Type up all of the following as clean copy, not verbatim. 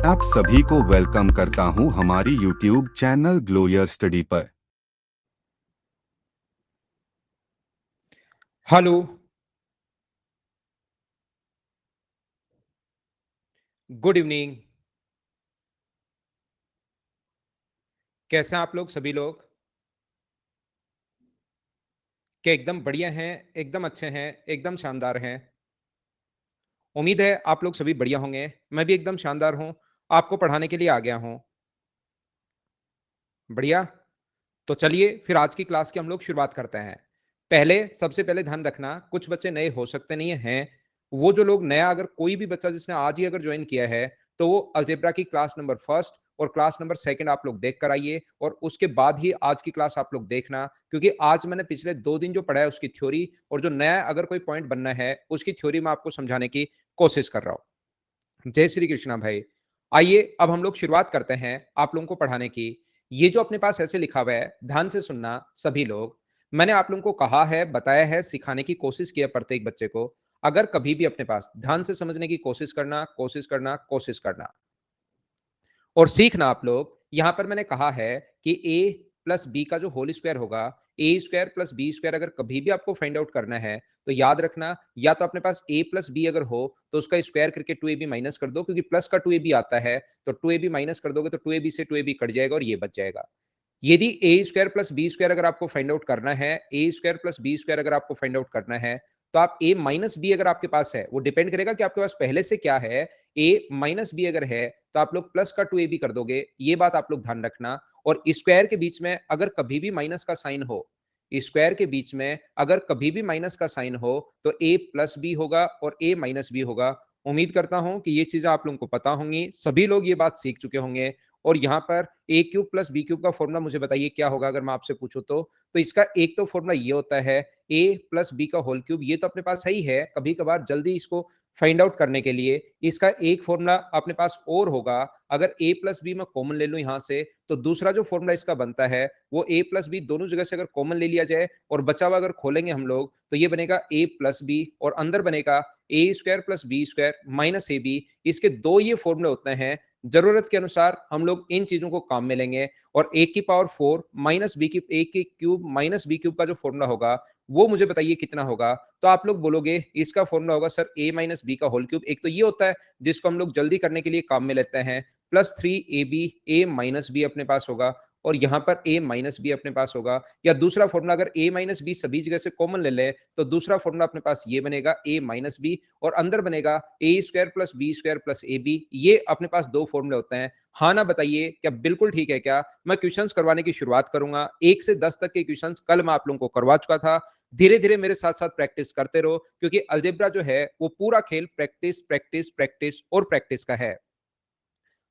आप सभी को वेलकम करता हूं हमारी YouTube channel glow your study पर। Hello, good evening. कैसे हैं आप लोग सभी लोग? क्या एकदम बढ़िया हैं, एकदम अच्छे हैं, एकदम शानदार हैं? उम्मीद है आप लोग सभी बढ़िया होंगे। मैं भी एकदम शानदार हूँ, आपको पढ़ाने के लिए आ गया हूँ। बढ़िया। तो चलिए फिर आज की क्लास की हम लोग शुरुआत करते हैं। पहले सबसे पहले ध्यान रखना, कुछ बच्चे नए हो सकते नहीं हैं। वो जो लोग नया, अगर कोई भी बच्चा जिसने आज ही अगर ज्वाइन किया है, तो वो अलजेब्रा की क्लास नंबर फर्स्ट और क्लास नंबर सेकंड आप लोग देख कर आइए और उसके बाद ही आज की क्लास आप लोग देखना, क्योंकि आज मैंने पिछले 2 दिन जो पढ़ा है उसकी थ्योरी और जो नया अगर कोई पॉइंट बनना है उसकी थ्योरी मैं आपको समझाने की कोशिश कर रहा हूँ। जय श्री कृष्णा भाई। आइए अब हम लोग शुरुआत करते हैं आप लोगों को पढ़ाने की। ये जो अपने पास ऐसे लिखा हुआ है, ध्यान से सुनना सभी लोग। मैंने आप लोगों को कहा है, बताया है, सिखाने की कोशिश की है प्रत्येक बच्चे को। अगर कभी भी अपने पास ध्यान से समझने की कोशिश करना, कोशिश करना, कोशिश करना और सीखना आप लोग। यहां पर मैंने कहा है कि ए प्लस बी का जो होल स्क्वायर होगा, a square plus B square अगर कभी भी आपको फाइंड आउट करना है तो याद रखना, या तो अपने पास ए प्लस बी अगर हो तो उसका स्क्वायर करके 2ab माइनस कर दो, क्योंकि प्लस का 2ab आता है तो 2ab माइनस कर दोगे तो 2ab से 2ab कट जाएगा और ये बच जाएगा। यदि ए स्क्वायर प्लस बी स्क्वायर अगर आपको फाइंड आउट करना है, A square plus B square अगर आपको फाइंड आउट करना है, तो आप ए माइनस बी अगर आपके पास है, वो डिपेंड करेगा कि आपके पास पहले से क्या है। ए माइनस बी अगर है तो आप लोग प्लस का 2ab कर दोगे, ये बात आप लोग ध्यान रखना। और स्क्वायर के बीच में अगर कभी भी माइनस का साइन हो, स्क्वायर के बीच में अगर कभी भी माइनस का साइन हो तो ए प्लस बी होगा और ए माइनस बी होगा। उम्मीद करता हूं कि ये चीजें आप लोगों को पता होंगी, सभी लोग ये बात सीख चुके होंगे। और यहाँ पर ए क्यूब प्लस बी क्यूब का फॉर्मूला मुझे बताइए क्या होगा अगर मैं आपसे पूछूं तो इसका एक तो फॉर्मूला ये होता है ए प्लस बी का होल क्यूब। ये तो अपने पास सही है, कभी कभार जल्दी इसको फाइंड आउट करने के लिए इसका एक फॉर्मूला अपने पास और होगा। अगर ए प्लस बी मैं कॉमन ले लूं यहां से, तो दूसरा जो फॉर्मूला इसका बनता है वो ए प्लस बी दोनों जगह से अगर कॉमन ले लिया जाए और बचा हुआ अगर खोलेंगे हम लोग तो ये बनेगा ए प्लस बी और अंदर बनेगा A square plus B square minus A B. इसके दो ये फॉर्मूले होते हैं, जरूरत के अनुसार हम लोग इन चीजों को काम में लेंगे। और ए की पावर 4 माइनस बी की ए के क्यूब माइनस बी क्यूब का जो फॉर्मूला होगा वो मुझे बताइए कितना होगा। तो आप लोग बोलोगे इसका फॉर्मूला होगा सर ए माइनस बी का होल क्यूब। एक तो ये होता है जिसको हम लोग जल्दी करने के लिए काम में लेते हैं, प्लस 3ab ए माइनस बी अपने पास होगा और यहां पर ए माइनस बी अपने पास होगा। या दूसरा फॉर्मूला अगर ए माइनस बी सभी जगह से कॉमन ले ले तो दूसरा फॉर्मूला अपने पास ये बनेगा ए माइनस बी और अंदर बनेगा A square plus B square plus A B. ये अपने पास दो फॉर्मूले होते हैं। हाँ ना बताइए, क्या बिल्कुल ठीक है क्या? मैं क्वेश्चंस करवाने की शुरुआत करूंगा। 1 से 10 तक के क्वेश्चंस कल मैं आप लोगों को करवा चुका था। धीरे धीरे मेरे साथ साथ प्रैक्टिस करते रहो, क्योंकि अलजेब्रा जो है वो पूरा खेल प्रैक्टिस प्रैक्टिस प्रैक्टिस और प्रैक्टिस का है।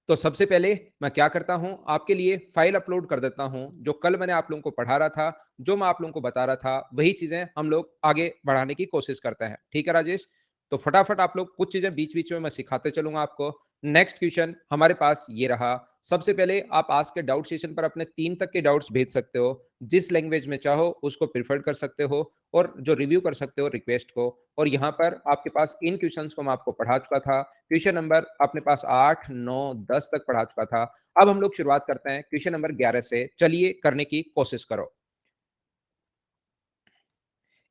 तो सबसे पहले मैं क्या करता हूं, आपके लिए फाइल अपलोड कर देता हूं। जो कल मैंने आप लोगों को पढ़ा रहा था, जो मैं आप लोगों को बता रहा था, वही चीजें हम लोग आगे बढ़ाने की कोशिश करते हैं। ठीक है राजेश? तो फटाफट आप लोग कुछ चीजें बीच बीच में मैं सिखाते चलूंगा आपको। नेक्स्ट क्वेश्चन हमारे पास ये रहा। सबसे पहले आप आज के डाउट सेशन पर अपने 3 तक के डाउट्स भेज सकते हो, जिस लैंग्वेज में चाहो उसको प्रिफर कर सकते हो और जो रिव्यू कर सकते हो रिक्वेस्ट को। और यहाँ पर आपके पास इन क्वेश्चंस को मैं आपको पढ़ा चुका था। क्वेश्चन नंबर अपने पास 8, 9, 10 तक पढ़ा चुका था। अब हम लोग शुरुआत करते हैं क्वेश्चन नंबर 11 से। चलिए करने की कोशिश करो।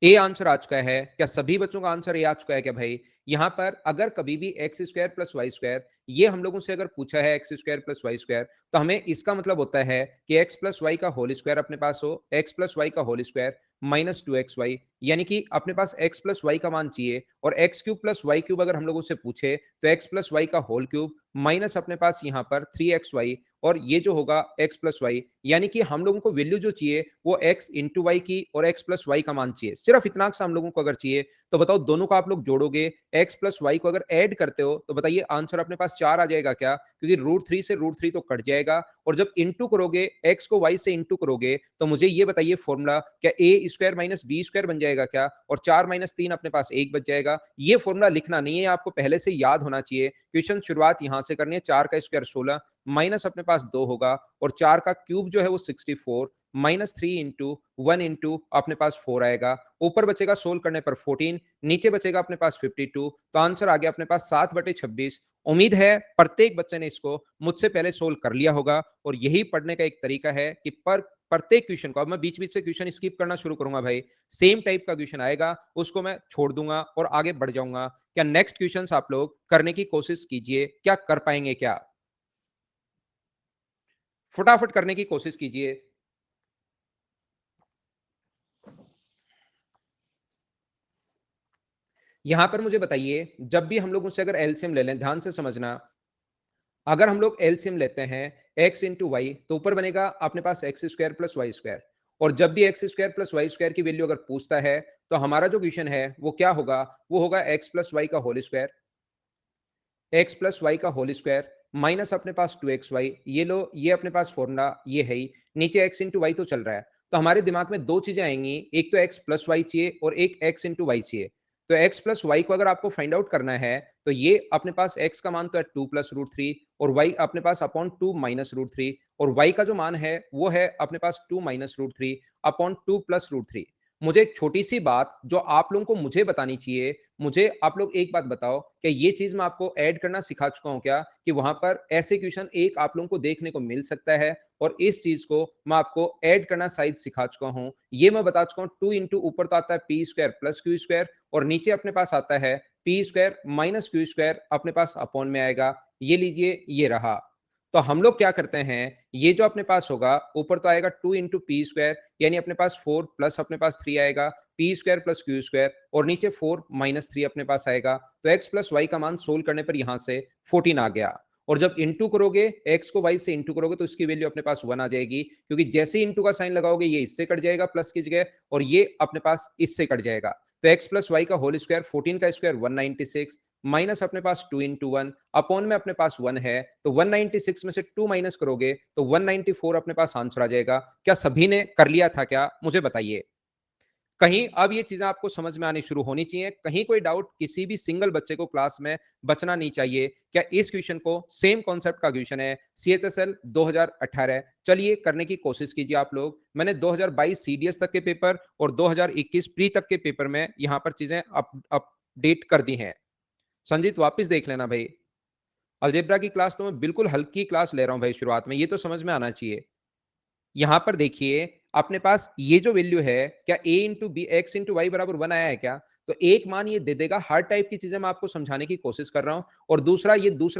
ए आंसर आ चुका है क्या? सभी बच्चों का आंसर ए आ चुका है क्या भाई? यहां पर अगर कभी भी x square plus Y square ये हम लोगों से अगर पूछा है x square plus Y square, तो हमें इसका मतलब होता है कि एक्स प्लस वाई का होल स्क्वायर अपने पास हो, एक्स प्लस वाई का होल स्क्वायर माइनस 2xy, यानी कि अपने पास एक्स प्लस वाई का मान चाहिए। और x cube plus y cube अगर हम लोगों से पूछे तो एक्स प्लस वाई का होल क्यूब माइनस अपने पास यहाँ पर 3xy और ये जो होगा एक्स प्लस वाई, यानी कि हम लोगों को वैल्यू जो चाहिए वो एक्स इंटू वाई की और एक्स प्लस वाई का मान चाहिए। सिर्फ इतना सा हम लोगों को अगर चाहिए तो बताओ दोनों का आप लोग जोड़ोगे, एक्स प्लस वाई को अगर ऐड करते हो तो बताइए आंसर अपने पास 4 आ जाएगा क्या? क्योंकि √3 से √3 तो कट जाएगा और जब इंटू करोगे, एक्स को वाई से इंटू करोगे तो मुझे ये बताइए फॉर्मूला क्या ए स्क्वायर माइनस बी स्क्वायर बन जाएगा क्या? और 4 माइनस 3 अपने पास 1 बच जाएगा। ये फॉर्मूला लिखना नहीं है, आपको पहले से याद होना चाहिए। क्वेश्चन शुरुआत यहां से करनी है। 4 का स्क्वायर 16 माइनस अपने पास 2 होगा और 4 का क्यूब जो है वो 64 माइनस 3 इंटू 1 इंटू अपने पास 4 आएगा। ऊपर बचेगा सोल्व करने पर 14, नीचे बचेगा अपने पास 52। तो आंसर आ गया अपने पास 7/26। उम्मीद है प्रत्येक बच्चे ने इसको मुझसे पहले सोल्व कर लिया होगा और यही पढ़ने का एक तरीका है कि प्रत्येक क्वेश्चन को, अब मैं बीच बीच से क्वेश्चन स्किप करना शुरू करूंगा भाई, सेम टाइप का क्वेश्चन आएगा उसको मैं छोड़ दूंगा और आगे बढ़ जाऊंगा। क्या नेक्स्ट क्वेश्चन आप लोग करने की कोशिश कीजिए, क्या कर पाएंगे, क्या फटाफट करने की कोशिश कीजिए। यहां पर मुझे बताइए, जब भी हम लोग उससे अगर एलसीएम ले लें, ध्यान से समझना, अगर हम लोग एलसीएम लेते हैं एक्स इंटू वाई तो ऊपर बनेगा अपने पास x square plus Y square. और जब भी x square plus Y square की वैल्यू अगर पूछता है तो हमारा जो क्वेश्चन है वो क्या होगा, वो होगा एक्स प्लस वाई का whole square, x plus Y का होल स्क्वायर माइनस अपने पास 2xy। ये लो, ये अपने पास फॉर्मूला ये है ही, नीचे एक्स इंटू वाई तो चल रहा है। तो हमारे दिमाग में दो चीजें आएंगी, एक तो एक्स प्लस वाई चाहिए और एक एक्स इंटू वाई चाहिए। तो एक्स प्लस वाई को अगर आपको फाइंड आउट करना है तो ये अपने पास एक्स का मान तो है 2 + √3 और वाई अपने पास अपॉन 2 - √3 और वाई का जो मान है वो है अपने पास 2 - √3 अपॉन 2 + √3। मुझे एक छोटी सी बात जो आप लोगों को मुझे बतानी चाहिए, मुझे आप लोग एक बात बताओ, क्या ये चीज मैं आपको ऐड करना सिखा चुका हूं क्या, कि वहां पर ऐसे क्वेश्चन एक आप लोगों को देखने को मिल सकता है और इस चीज को मैं आपको ऐड करना शायद सिखा चुका हूं। ये मैं बता चुका हूं, 2 इंटू ऊपर तो आता है P square plus Q square और नीचे अपने पास आता है P square minus Q square अपने पास अपॉन में आएगा। ये लीजिए, ये रहा। तो हम लोग क्या करते हैं, ये जो अपने पास होगा ऊपर तो आएगा 2 इंटू पी स्क्वायर, यानी अपने पास 4 प्लस अपने पास 3 आएगा, P square plus Q square और नीचे 4 - 3 अपने पास आएगा। तो एक्स प्लस वाई का मान सोल्व करने पर यहां से 14 आ गया। और जब इंटू करोगे, एक्स को वाई से इंटू करोगे तो इसकी वैल्यू अपने पास 1 आ जाएगी, क्योंकि जैसे ही इंटू का साइन लगाओगे ये इससे कट जाएगा प्लस की जगह और ये अपने पास इससे कट जाएगा। तो एक्स प्लस वाई का होल स्क्वायर 14 का स्क्वायर 196 माइनस अपने पास 2 इंटू 1 अपॉन में अपने पास 1 है। तो 196 में से 2 माइनस करोगे तो 194 अपने पास आंसर आ जाएगा। क्या सभी ने कर लिया था क्या, मुझे बताइए। कहीं अब ये चीजें आपको समझ में आनी शुरू होनी चाहिए, कहीं कोई डाउट किसी भी सिंगल बच्चे को क्लास में बचना नहीं चाहिए। क्या इस क्वेश्चन को, सेम कॉन्सेप्ट का क्वेश्चन है, सीएचएसएल 2018, चलिए करने की कोशिश कीजिए आप लोग। मैंने 2022 सीडीएस तक के पेपर और 2021 प्री तक के पेपर में यहां पर चीजें अपडेट कर दी हैं। संजीत वापस देख लेना भाई, अलजेब्रा की क्लास तो मैं बिल्कुल हल्की क्लास ले रहा हूं भाई, शुरुआत में ये तो समझ में आना चाहिए। यहां पर देखिए अपने पास ये जो वैल्यू है, क्या a into b x into y बराबर 1 आया है क्या, तो एक मान ये दे देगा। हर टाइप की चीजें मैं आपको समझाने की कोशिश कर रहा हूं। और दूसरा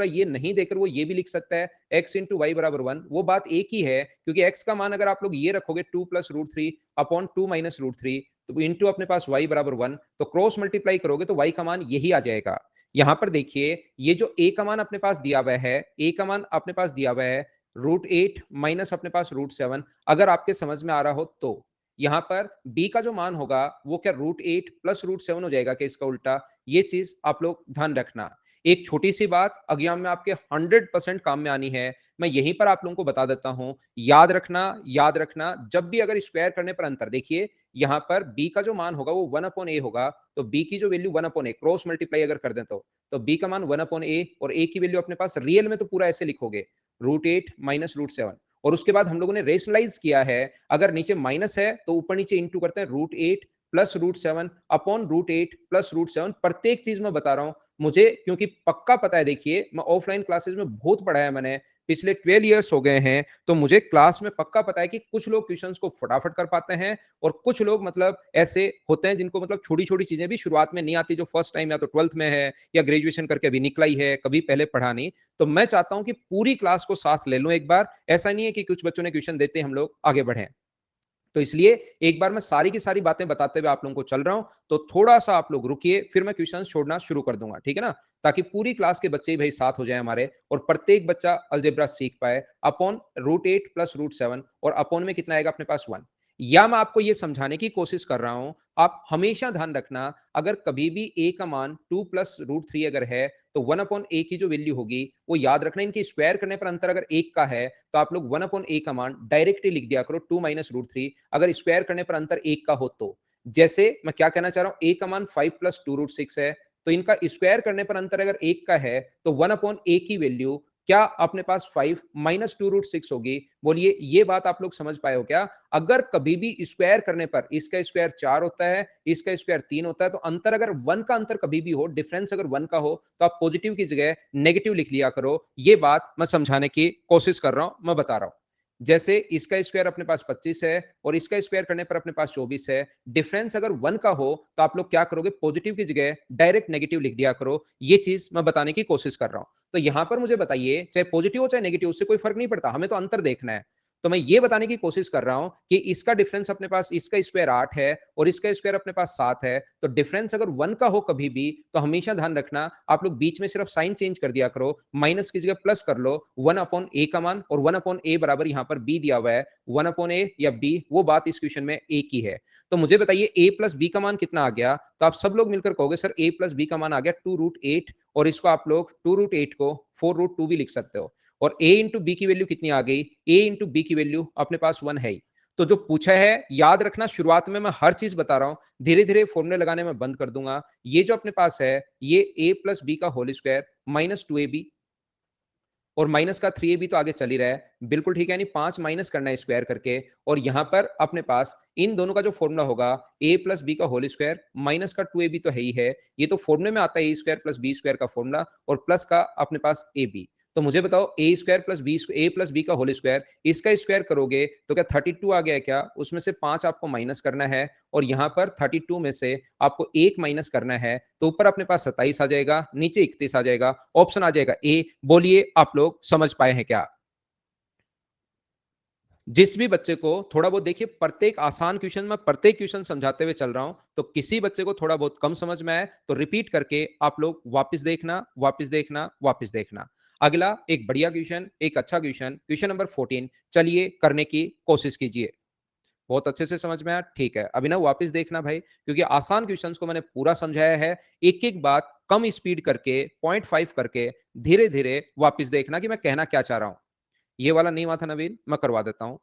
ये नहीं देकर वो ये भी लिख सकता है x इंटू वाई बराबर 1, वो बात एक ही है, क्योंकि x का मान अगर आप लोग ये रखोगे 2 + √3 अपॉन 2 - √3 तो इंटू अपने पास y बराबर 1, तो क्रॉस मल्टीप्लाई करोगे तो y का मान यही आ जाएगा। यहां पर देखिए ये जो a का मान अपने पास दिया हुआ है, a का मान अपने पास दिया हुआ है √8 माइनस अपने पास √7, अगर आपके समझ में आ रहा हो तो। यहां पर b का जो मान होगा वो क्या √8 प्लस √7 हो जाएगा क्या, इसका उल्टा। ये चीज आप लोग ध्यान रखना। एक छोटी सी बात एग्जाम में आपके 100% काम में आनी है, मैं यहीं पर आप लोगों को बता देता हूं। याद रखना, जब भी अगर स्क्वायर करने पर अंतर, देखिए यहां पर b का जो मान होगा वो 1/a होगा, तो b की जो वैल्यू 1/a क्रॉस मल्टीप्लाई अगर कर दें तो b का मान 1/a और a की वैल्यू अपने पास रियल में तो पूरा ऐसे लिखोगे √8 माइनस √7। और उसके बाद हम लोगों ने रेशनलाइज किया है, अगर नीचे माइनस है तो ऊपर नीचे इंटू करते हैं √8 प्लस √7 अपॉन √8 प्लस √7। प्रत्येक चीज मैं बता रहा हूं, मुझे क्योंकि पक्का पता है, देखिए मैं ऑफलाइन क्लासेस में बहुत पढ़ा है मैंने, पिछले 12 इयर्स हो गए हैं, तो मुझे क्लास में पक्का पता है कि कुछ लोग क्वेश्चंस को फटाफट कर पाते हैं और कुछ लोग मतलब ऐसे होते हैं जिनको मतलब छोटी छोटी चीजें भी शुरुआत में नहीं आती, जो फर्स्ट टाइम या तो 12th में है या ग्रेजुएशन करके अभी निकला ही है, कभी पहले पढ़ा नहीं। तो मैं चाहता हूं कि पूरी क्लास को साथ ले लो एक बार, ऐसा नहीं है कि कुछ बच्चों ने क्वेश्चन देते हम लोग आगे बढ़े। तो इसलिए एक बार मैं सारी की सारी बातें बताते हुए आप लोगों को चल रहा हूं, तो थोड़ा सा आप लोग रुकिए, फिर मैं क्वेश्चन छोड़ना शुरू कर दूंगा, ठीक है ना, ताकि पूरी क्लास के बच्चे भाई साथ हो जाए हमारे और प्रत्येक बच्चा अलजेब्रा सीख पाए। अपॉन √8 प्लस √7 और अपॉन में कितना आएगा अपने पास 1। या मैं आपको यह समझाने की कोशिश कर रहा हूं, आप हमेशा ध्यान रखना, अगर कभी भी a का मान 2 + √3 अगर है तो 1/a की जो वैल्यू होगी वो याद रखना, इनकी स्क्वायर करने पर अंतर अगर एक का है तो आप लोग 1/a का मान डायरेक्टली लिख दिया करो 2 - √3, अगर स्क्वायर करने पर अंतर एक का हो तो। जैसे मैं क्या कहना चाह रहा हूं, a का मान 5 + 2 √6 है, तो इनका स्क्वायर करने पर अंतर अगर एक का है तो 1/a की वैल्यू क्या अपने पास 5 माइनस 2√6 होगी? बोलिए ये बात आप लोग समझ पाए हो क्या? अगर कभी भी स्क्वायर करने पर इसका स्क्वायर 4 होता है, इसका स्क्वायर 3 होता है, तो अंतर अगर 1 का अंतर कभी भी हो, डिफरेंस अगर 1 का हो, तो आप पॉजिटिव की जगह नेगेटिव लिख लिया करो। ये बात मैं समझाने की कोशिश कर रहा हूं, मैं बता रहा हूं। जैसे इसका स्क्वायर अपने पास 25 है और इसका स्क्वायर करने पर अपने पास 24 है। डिफरेंस अगर 1 का हो तो आप लोग क्या करोगे, पॉजिटिव की जगह डायरेक्ट नेगेटिव लिख दिया करो। ये चीज मैं बताने की कोशिश कर रहा हूं। तो यहां पर मुझे बताइए, चाहे पॉजिटिव हो चाहे नेगेटिव, उससे कोई फर्क नहीं पड़ता, हमें तो अंतर देखना है। तो मैं ये बताने की कोशिश कर रहा हूं कि इसका डिफरेंस अपने पास, इसका स्क्वायर 8 है और इसका स्क्वायर अपने पास 7 है। तो डिफरेंस अगर 1 का हो कभी भी, तो हमेशा ध्यान रखना आप लोग बीच में सिर्फ साइन चेंज कर दिया करो, माइनस की जगह प्लस कर लो। 1/a का मान और 1/a बराबर यहां पर b दिया हुआ है, 1/a या b, वो बात इस क्वेश्चन में एक ही है। तो मुझे बताइए a प्लस बी का मान कितना आ गया? तो आप सब लोग मिलकर कहोगे सर a प्लस बी का मान आ गया 2√8, और इसको आप लोग 2√8 को 4√2 भी लिख सकते हो। और a इंटू बी की वैल्यू कितनी आ गई? a इंटू बी की वैल्यू अपने पास 1 है ही। तो जो पूछा है, याद रखना, शुरुआत में मैं हर चीज बता रहा हूं, धीरे धीरे फॉर्मूले लगाने में बंद कर दूंगा। ये जो अपने पास है, ये a प्लस बी का होल स्क्वायर माइनस 2ab, और माइनस का 3ab तो आगे चल ही रहा है, बिल्कुल ठीक है, यानी 5 माइनस करना है स्क्वायर करके। और यहां पर अपने पास इन दोनों का जो फॉर्मूला होगा, a प्लस बी का होल स्क्वायर माइनस का 2ab तो है ही है, ये तो फॉर्मूले में आता है, A square plus B square का फॉर्मूला, और प्लस का अपने पास ab। तो मुझे बताओ, A square plus B, A plus B का होल स्क्वायर, इसका स्क्वायर करोगे तो क्या 32 आ गया है क्या? उसमें से 5 आपको माइनस करना है, और यहां पर 32 में से आपको 1 माइनस करना है, तो ऊपर अपने पास 27 आ जाएगा, नीचे 31 आ जाएगा, ऑप्शन आ जाएगा ए। बोलिए आप लोग समझ पाए हैं क्या? जिस भी बच्चे को थोड़ा बहुत, देखिए प्रत्येक आसान क्वेश्चन में प्रत्येक क्वेश्चन समझाते हुए चल रहा हूं, तो किसी बच्चे को थोड़ा बहुत कम समझ में आए तो रिपीट करके आप लोग वापस देखना, वापस देखना, वापस देखना। अगला एक बढ़िया क्वेश्चन, एक अच्छा क्वेश्चन, क्वेश्चन नंबर 14, चलिए करने की कोशिश कीजिए। बहुत अच्छे से समझ में आया, ठीक है। अभिनव वापस देखना भाई, क्योंकि आसान क्वेश्चंस को मैंने पूरा समझाया है। एक एक बात कम स्पीड करके, 0.5 करके, धीरे धीरे वापस देखना कि मैं कहना क्या चाह रहा हूं। ये वाला नहीं हुआ था नवीन, मैं करवा देता हूं।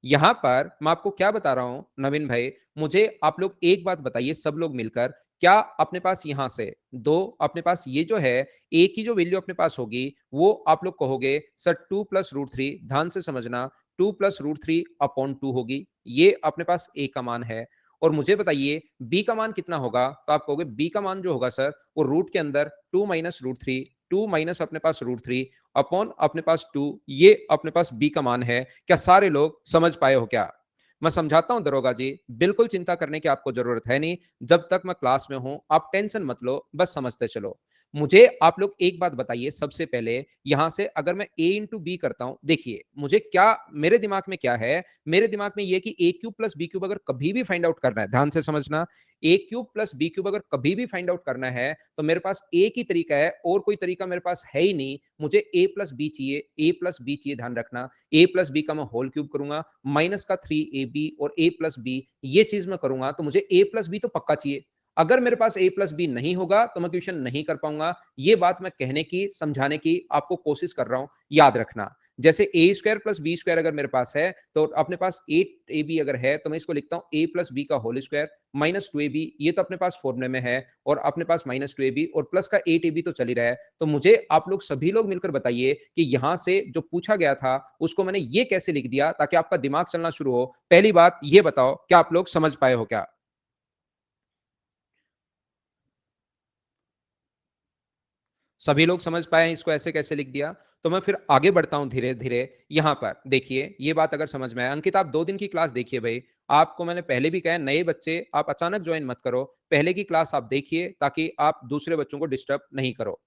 यहां पर मैं आपको क्या बता रहा हूं नवीन भाई, मुझे आप लोग एक बात बताइए सब लोग मिलकर, क्या अपने पास यहां से दो, अपने पास ये जो है ए की जो वैल्यू अपने पास होगी, वो आप लोग कहोगे सर 2 + √3, ध्यान से समझना, 2 + √3/2 होगी, ये अपने पास ए का मान है। और मुझे बताइए बी का मान कितना होगा? तो आप कहोगे बी का मान जो होगा सर, वो रूट के अंदर 2 - √3, 2 माइनस अपने पास √3 अपॉन अपने पास 2, ये अपने पास बी का मान है। क्या सारे लोग समझ पाए हो क्या? मैं समझाता हूं दरोगा जी, बिल्कुल चिंता करने की आपको जरूरत है नहीं। जब तक मैं क्लास में हूं आप टेंशन मत लो, बस समझते चलो। मुझे आप लोग एक बात बताइए सबसे पहले, यहां से अगर मैं a इंटू बी करता हूं, देखिए मुझे क्या, मेरे दिमाग में क्या है, मेरे दिमाग में ये कि a cube plus B cube अगर कभी भी फाइंड आउट करना है, ध्यान से समझना, a cube plus B cube अगर कभी भी फाइंड आउट करना है, तो मेरे पास एक ही तरीका है, और कोई तरीका मेरे पास है ही नहीं। मुझे a प्लस बी चाहिए, a प्लस बी चाहिए, ध्यान रखना, a प्लस बी का मैं होल क्यूब करूंगा, माइनस का 3ab और a प्लस बी, ये चीज मैं करूंगा, तो मुझे a प्लस बी तो पक्का चाहिए। अगर मेरे पास a प्लस बी नहीं होगा तो मैं क्वेश्चन नहीं कर पाऊंगा। ये बात मैं कहने की, समझाने की आपको कोशिश कर रहा हूं, याद रखना। जैसे ए स्क्वायर प्लस बी स्क्वायर अगर मेरे पास है, तो अपने पास 8ab अगर है, तो मैं इसको लिखता हूं a प्लस बी का होल स्क्वायर माइनस 2ab, ये तो अपने पास फॉर्मूले में है, और अपने पास माइनस 2ab और प्लस का 8ab तो चल ही रहा है। तो मुझे आप लोग सभी लोग मिलकर बताइए कि यहां से जो पूछा गया था उसको मैंने ये कैसे लिख दिया ताकि आपका दिमाग चलना शुरू हो। पहली बात ये बताओ, क्या आप लोग समझ पाए हो क्या? सभी लोग समझ पाए हैं इसको ऐसे कैसे लिख दिया? तो मैं फिर आगे बढ़ता हूं धीरे धीरे। यहां पर देखिए, ये बात अगर समझ में आए, अंकित आप 2 दिन की क्लास देखिए भाई। आपको मैंने पहले भी कहा है, नए बच्चे आप अचानक ज्वाइन मत करो, पहले की क्लास आप देखिए ताकि आप दूसरे बच्चों को डिस्टर्ब नहीं करो।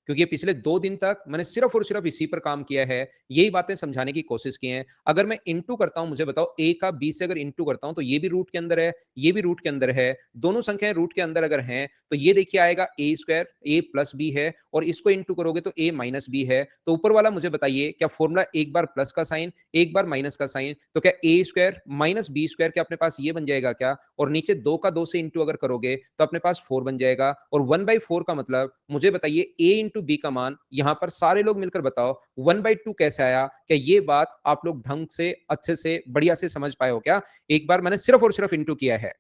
क्योंकि ये पिछले 2 दिन तक मैंने सिर्फ और सिर्फ इसी पर काम किया है, यही बातें समझाने की कोशिश की है। अगर मैं इंटू करता हूं, मुझे बताओ a का b से अगर इंटू करता हूं, तो ये भी रूट के अंदर है, ये भी रूट के अंदर है, दोनों संख्याएं रूट के अंदर अगर हैं, तो ये देखिए आएगा a square, a plus b है, और इसको इंटू करोगे तो a माइनस बी है। तो ऊपर वाला मुझे बताइए, क्या फॉर्मूला एक बार प्लस का साइन, एक बार माइनस का साइन, तो क्या a square minus b square क्या अपने पास ये बन जाएगा क्या? और नीचे 2 का 2 से इंटू अगर करोगे तो अपने पास 4 बन जाएगा, और 1/4 का मतलब मुझे बताइए a इंटू बी का मान, यहां पर सारे लोग मिलकर बताओ 1/2 कैसे आया? क्या ये बात आप लोग ढंग से, अच्छे से, बढ़िया से समझ पाए हो क्या? एक बार मैंने सिर्फ और सिर्फ इंटू किया है,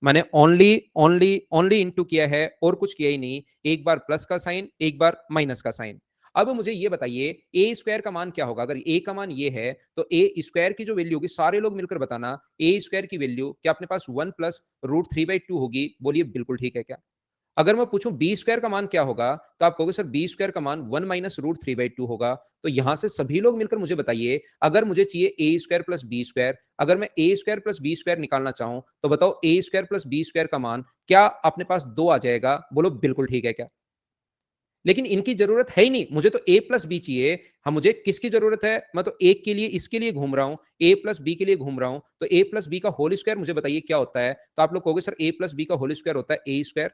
मैंने ओनली ओनली ओनली इंटू किया है और कुछ किया ही नहीं। एक बार प्लस का साइन, एक बार माइनस का साइन। अब मुझे ये बताइए ए स्क्वायर का मान क्या होगा? अगर ए का मान ये है तो ए स्क्वायर की जो वैल्यू होगी, सारे लोग मिलकर बताना, ए स्क्वायर की वैल्यू क्या अपने पास 1 प्लस रूट 3/2 होगी? बोलिए बिल्कुल ठीक है क्या? अगर मैं पूछूं बी स्क्वायर का मान क्या होगा, तो आप कहोगे सर बी स्क्वायर का मान 1 माइनस रूट 3/2 होगा। तो यहां से सभी लोग मिलकर मुझे बताइए, अगर मुझे चाहिए ए स्क्वायर प्लस बी स्क्वायर, अगर मैं ए स्क्वायर प्लस बी स्क्वायर निकालना चाहूं, तो बताओ A square plus B square का मान क्या अपने पास 2 आ जाएगा? बोलो बिल्कुल ठीक है क्या? लेकिन इनकी जरूरत है ही नहीं, मुझे तो ए प्लस बी चाहिए। हम मुझे किसकी जरूरत है? मैं तो एक के लिए इसके लिए घूम रहा हूं, ए प्लस बी के लिए घूम रहा हूं। तो ए प्लस बी का होल स्क्वायर मुझे बताइए क्या होता है? तो आप लोग कहोगे सर ए प्लस बी का होल स्क्वायर होता है A square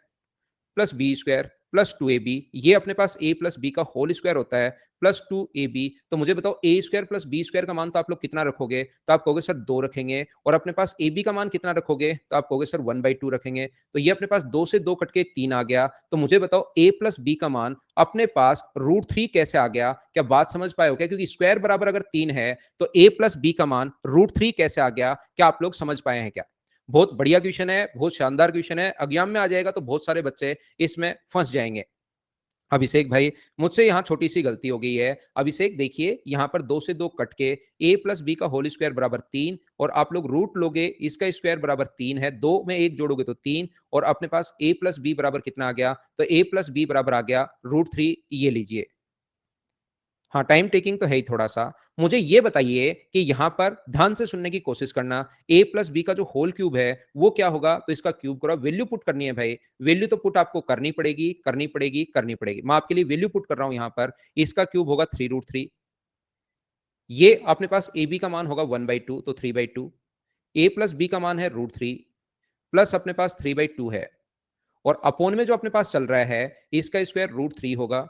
plus B square plus 2ab, ये अपने पास a प्लस बी का होल स्क्वायर होता है प्लस 2ab। तो मुझे बताओ A square plus B square का मान तो आप लोग कितना रखोगे? तो आप कहोगे सर 2 रखेंगे। और अपने पास ab का मान कितना रखोगे? तो आप कहोगे सर 1/2 रखेंगे। तो ये अपने पास 2 से 2 कट के 3 आ गया। तो मुझे बताओ a प्लस बी का मान अपने पास √3 कैसे आ गया? क्या बात समझ पाए हो क्या? क्योंकि स्क्वायर बराबर अगर 3 है तो a प्लस बी का मान √3 कैसे आ गया? क्या आप लोग समझ पाए हैं क्या? बहुत बढ़िया क्वेश्चन है, बहुत शानदार क्वेश्चन है। एग्जाम में आ जाएगा तो बहुत सारे बच्चे इसमें फंस जाएंगे। अभिषेक भाई, मुझसे यहाँ छोटी सी गलती हो गई है। अभिषेक देखिए, यहाँ पर 2 से 2 कट के a प्लस बी का होल स्क्वायर बराबर 3, और आप लोग रूट लोगे, इसका स्क्वायर बराबर 3 है, 2 में 1 जोड़ोगे तो 3, और अपने पास a प्लस बी बराबर कितना आ गया? तो a प्लस बी बराबर आ गया √3। ये लीजिए। हाँ, टाइम टेकिंग तो है ही थोड़ा-सा। मुझे ये बताइए कि यहाँ पर ध्यान से सुनने की कोशिश करना, a प्लस बी का जो होल क्यूब है, वो क्या होगा? तो इसका क्यूब करो, वैल्यू पुट करनी है भाई। वैल्यू तो पुट आपको करनी पड़ेगी, करनी पड़ेगी, करनी पड़ेगी। मैं आपके लिए वैल्यू पुट कर रहा हूँ यहाँ पर। इसका क्यूब होगा 3√3। ये अपने पास ab का मान होगा 1/2, तो 3/2। a प्लस बी का मान है √3 प्लस अपने पास 3/2 है। और अपॉन में जो अपने पास चल रहा है, इसका स्क्वायर √3 होगा।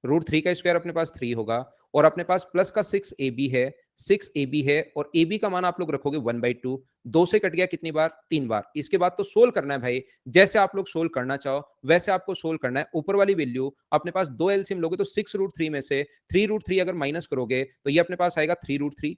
√3 का स्क्वायर अपने पास 3 होगा, और अपने पास प्लस का 6ab है, 6ab है, और ab का मान आप लोग रखोगे 1/2। 2 से कट गया कितनी बार? 3 बार। इसके बाद तो सोल्व करना है भाई, जैसे आप लोग सोल्व करना चाहो वैसे आपको सोल्व करना है। ऊपर वाली वैल्यू अपने पास 2 एलसीएम लोगे तो 6√3 में से 3√3 अगर माइनस करोगे तो ये अपने पास आएगा 3√3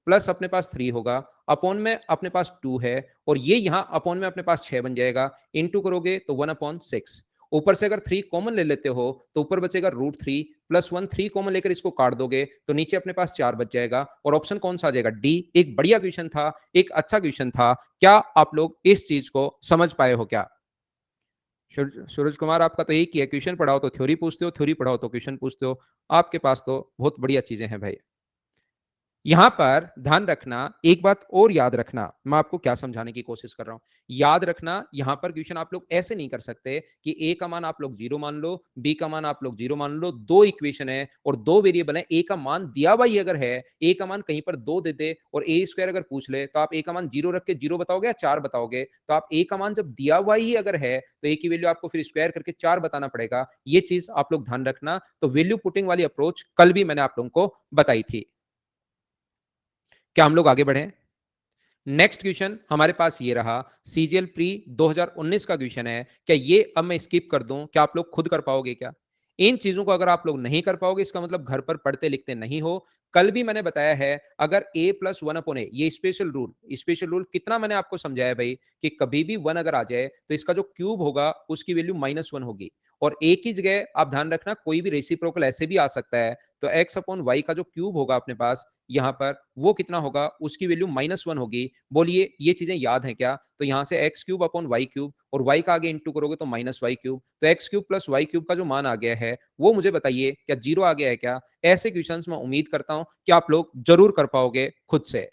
प्लस अपने पास 3 होगा, अपॉन में अपने पास 2 है, और ये यहां अपॉन में अपने पास 6 बन जाएगा। इनटू करोगे तो 1/6। ऊपर से अगर 3 कॉमन ले लेते हो तो ऊपर बचेगा √3 प्लस 1। 3 कॉमन लेकर इसको काट दोगे तो नीचे अपने पास 4 बच जाएगा, और ऑप्शन कौन सा आ जाएगा? डी। एक बढ़िया क्वेश्चन था, एक अच्छा क्वेश्चन था। क्या आप लोग इस चीज को समझ पाए हो क्या? सूरज कुमार, आपका तो एक ही है, क्वेश्चन पढ़ाओ तो थ्योरी पूछते हो, थ्योरी पढ़ाओ तो क्वेश्चन पूछते हो। आपके पास तो बहुत बढ़िया चीजें हैं भाई। यहां पर ध्यान रखना, एक बात और याद रखना, मैं आपको क्या समझाने की कोशिश कर रहा हूं। याद रखना, यहां पर क्वेश्चन आप लोग ऐसे नहीं कर सकते कि ए का मान आप लोग 0 मान लो, बी का मान आप लोग 0 मान लो। दो इक्वेशन है और दो वेरिएबल है, ए का मान दिया हुआ ही अगर है, ए का मान कहीं पर 2 दे दे और ए स्क्वायर अगर पूछ ले, तो आप ए का मान 0 रख के 0 बताओगे या 4 बताओगे? तो आप ए का मान जब दिया हुआ ही अगर है तो ए की वैल्यू आपको फिर स्क्वायर करके 4 बताना पड़ेगा। ये चीज आप लोग ध्यान रखना। तो वैल्यू पुटिंग वाली अप्रोच कल भी मैंने आप लोगों को बताई थी। क्या हम लोग आगे बढ़े? नेक्स्ट क्वेश्चन हमारे पास ये रहा, सीजीएल प्री 2019 का क्वेश्चन है। क्या ये अब मैं स्किप कर दूं? क्या आप लोग खुद कर पाओगे क्या? इन चीजों को अगर आप लोग नहीं कर पाओगे, इसका मतलब घर पर पढ़ते लिखते नहीं हो। कल भी मैंने बताया है, अगर a प्लस 1/a, ये स्पेशल रूल कितना मैंने आपको समझाया भाई, कि कभी भी 1 अगर आ जाए तो इसका जो क्यूब होगा उसकी वैल्यू -1 होगी। और एक ही जगह आप ध्यान रखना, कोई भी रेसिप्रोकल ऐसे भी आ सकता है। तो x/y का जो क्यूब होगा अपने पास यहाँ पर, वो कितना होगा? उसकी वैल्यू -1 होगी। बोलिए ये चीजें याद हैं क्या? तो यहां से x³ और y का आगे इंटू करोगे तो -y³। तो x³ प्लस y³ का जो मान आ गया है वो मुझे बताइए, क्या 0 आ गया है क्या? ऐसे क्वेश्चंस मैं उम्मीद करता हूं कि आप लोग जरूर कर पाओगे खुद से।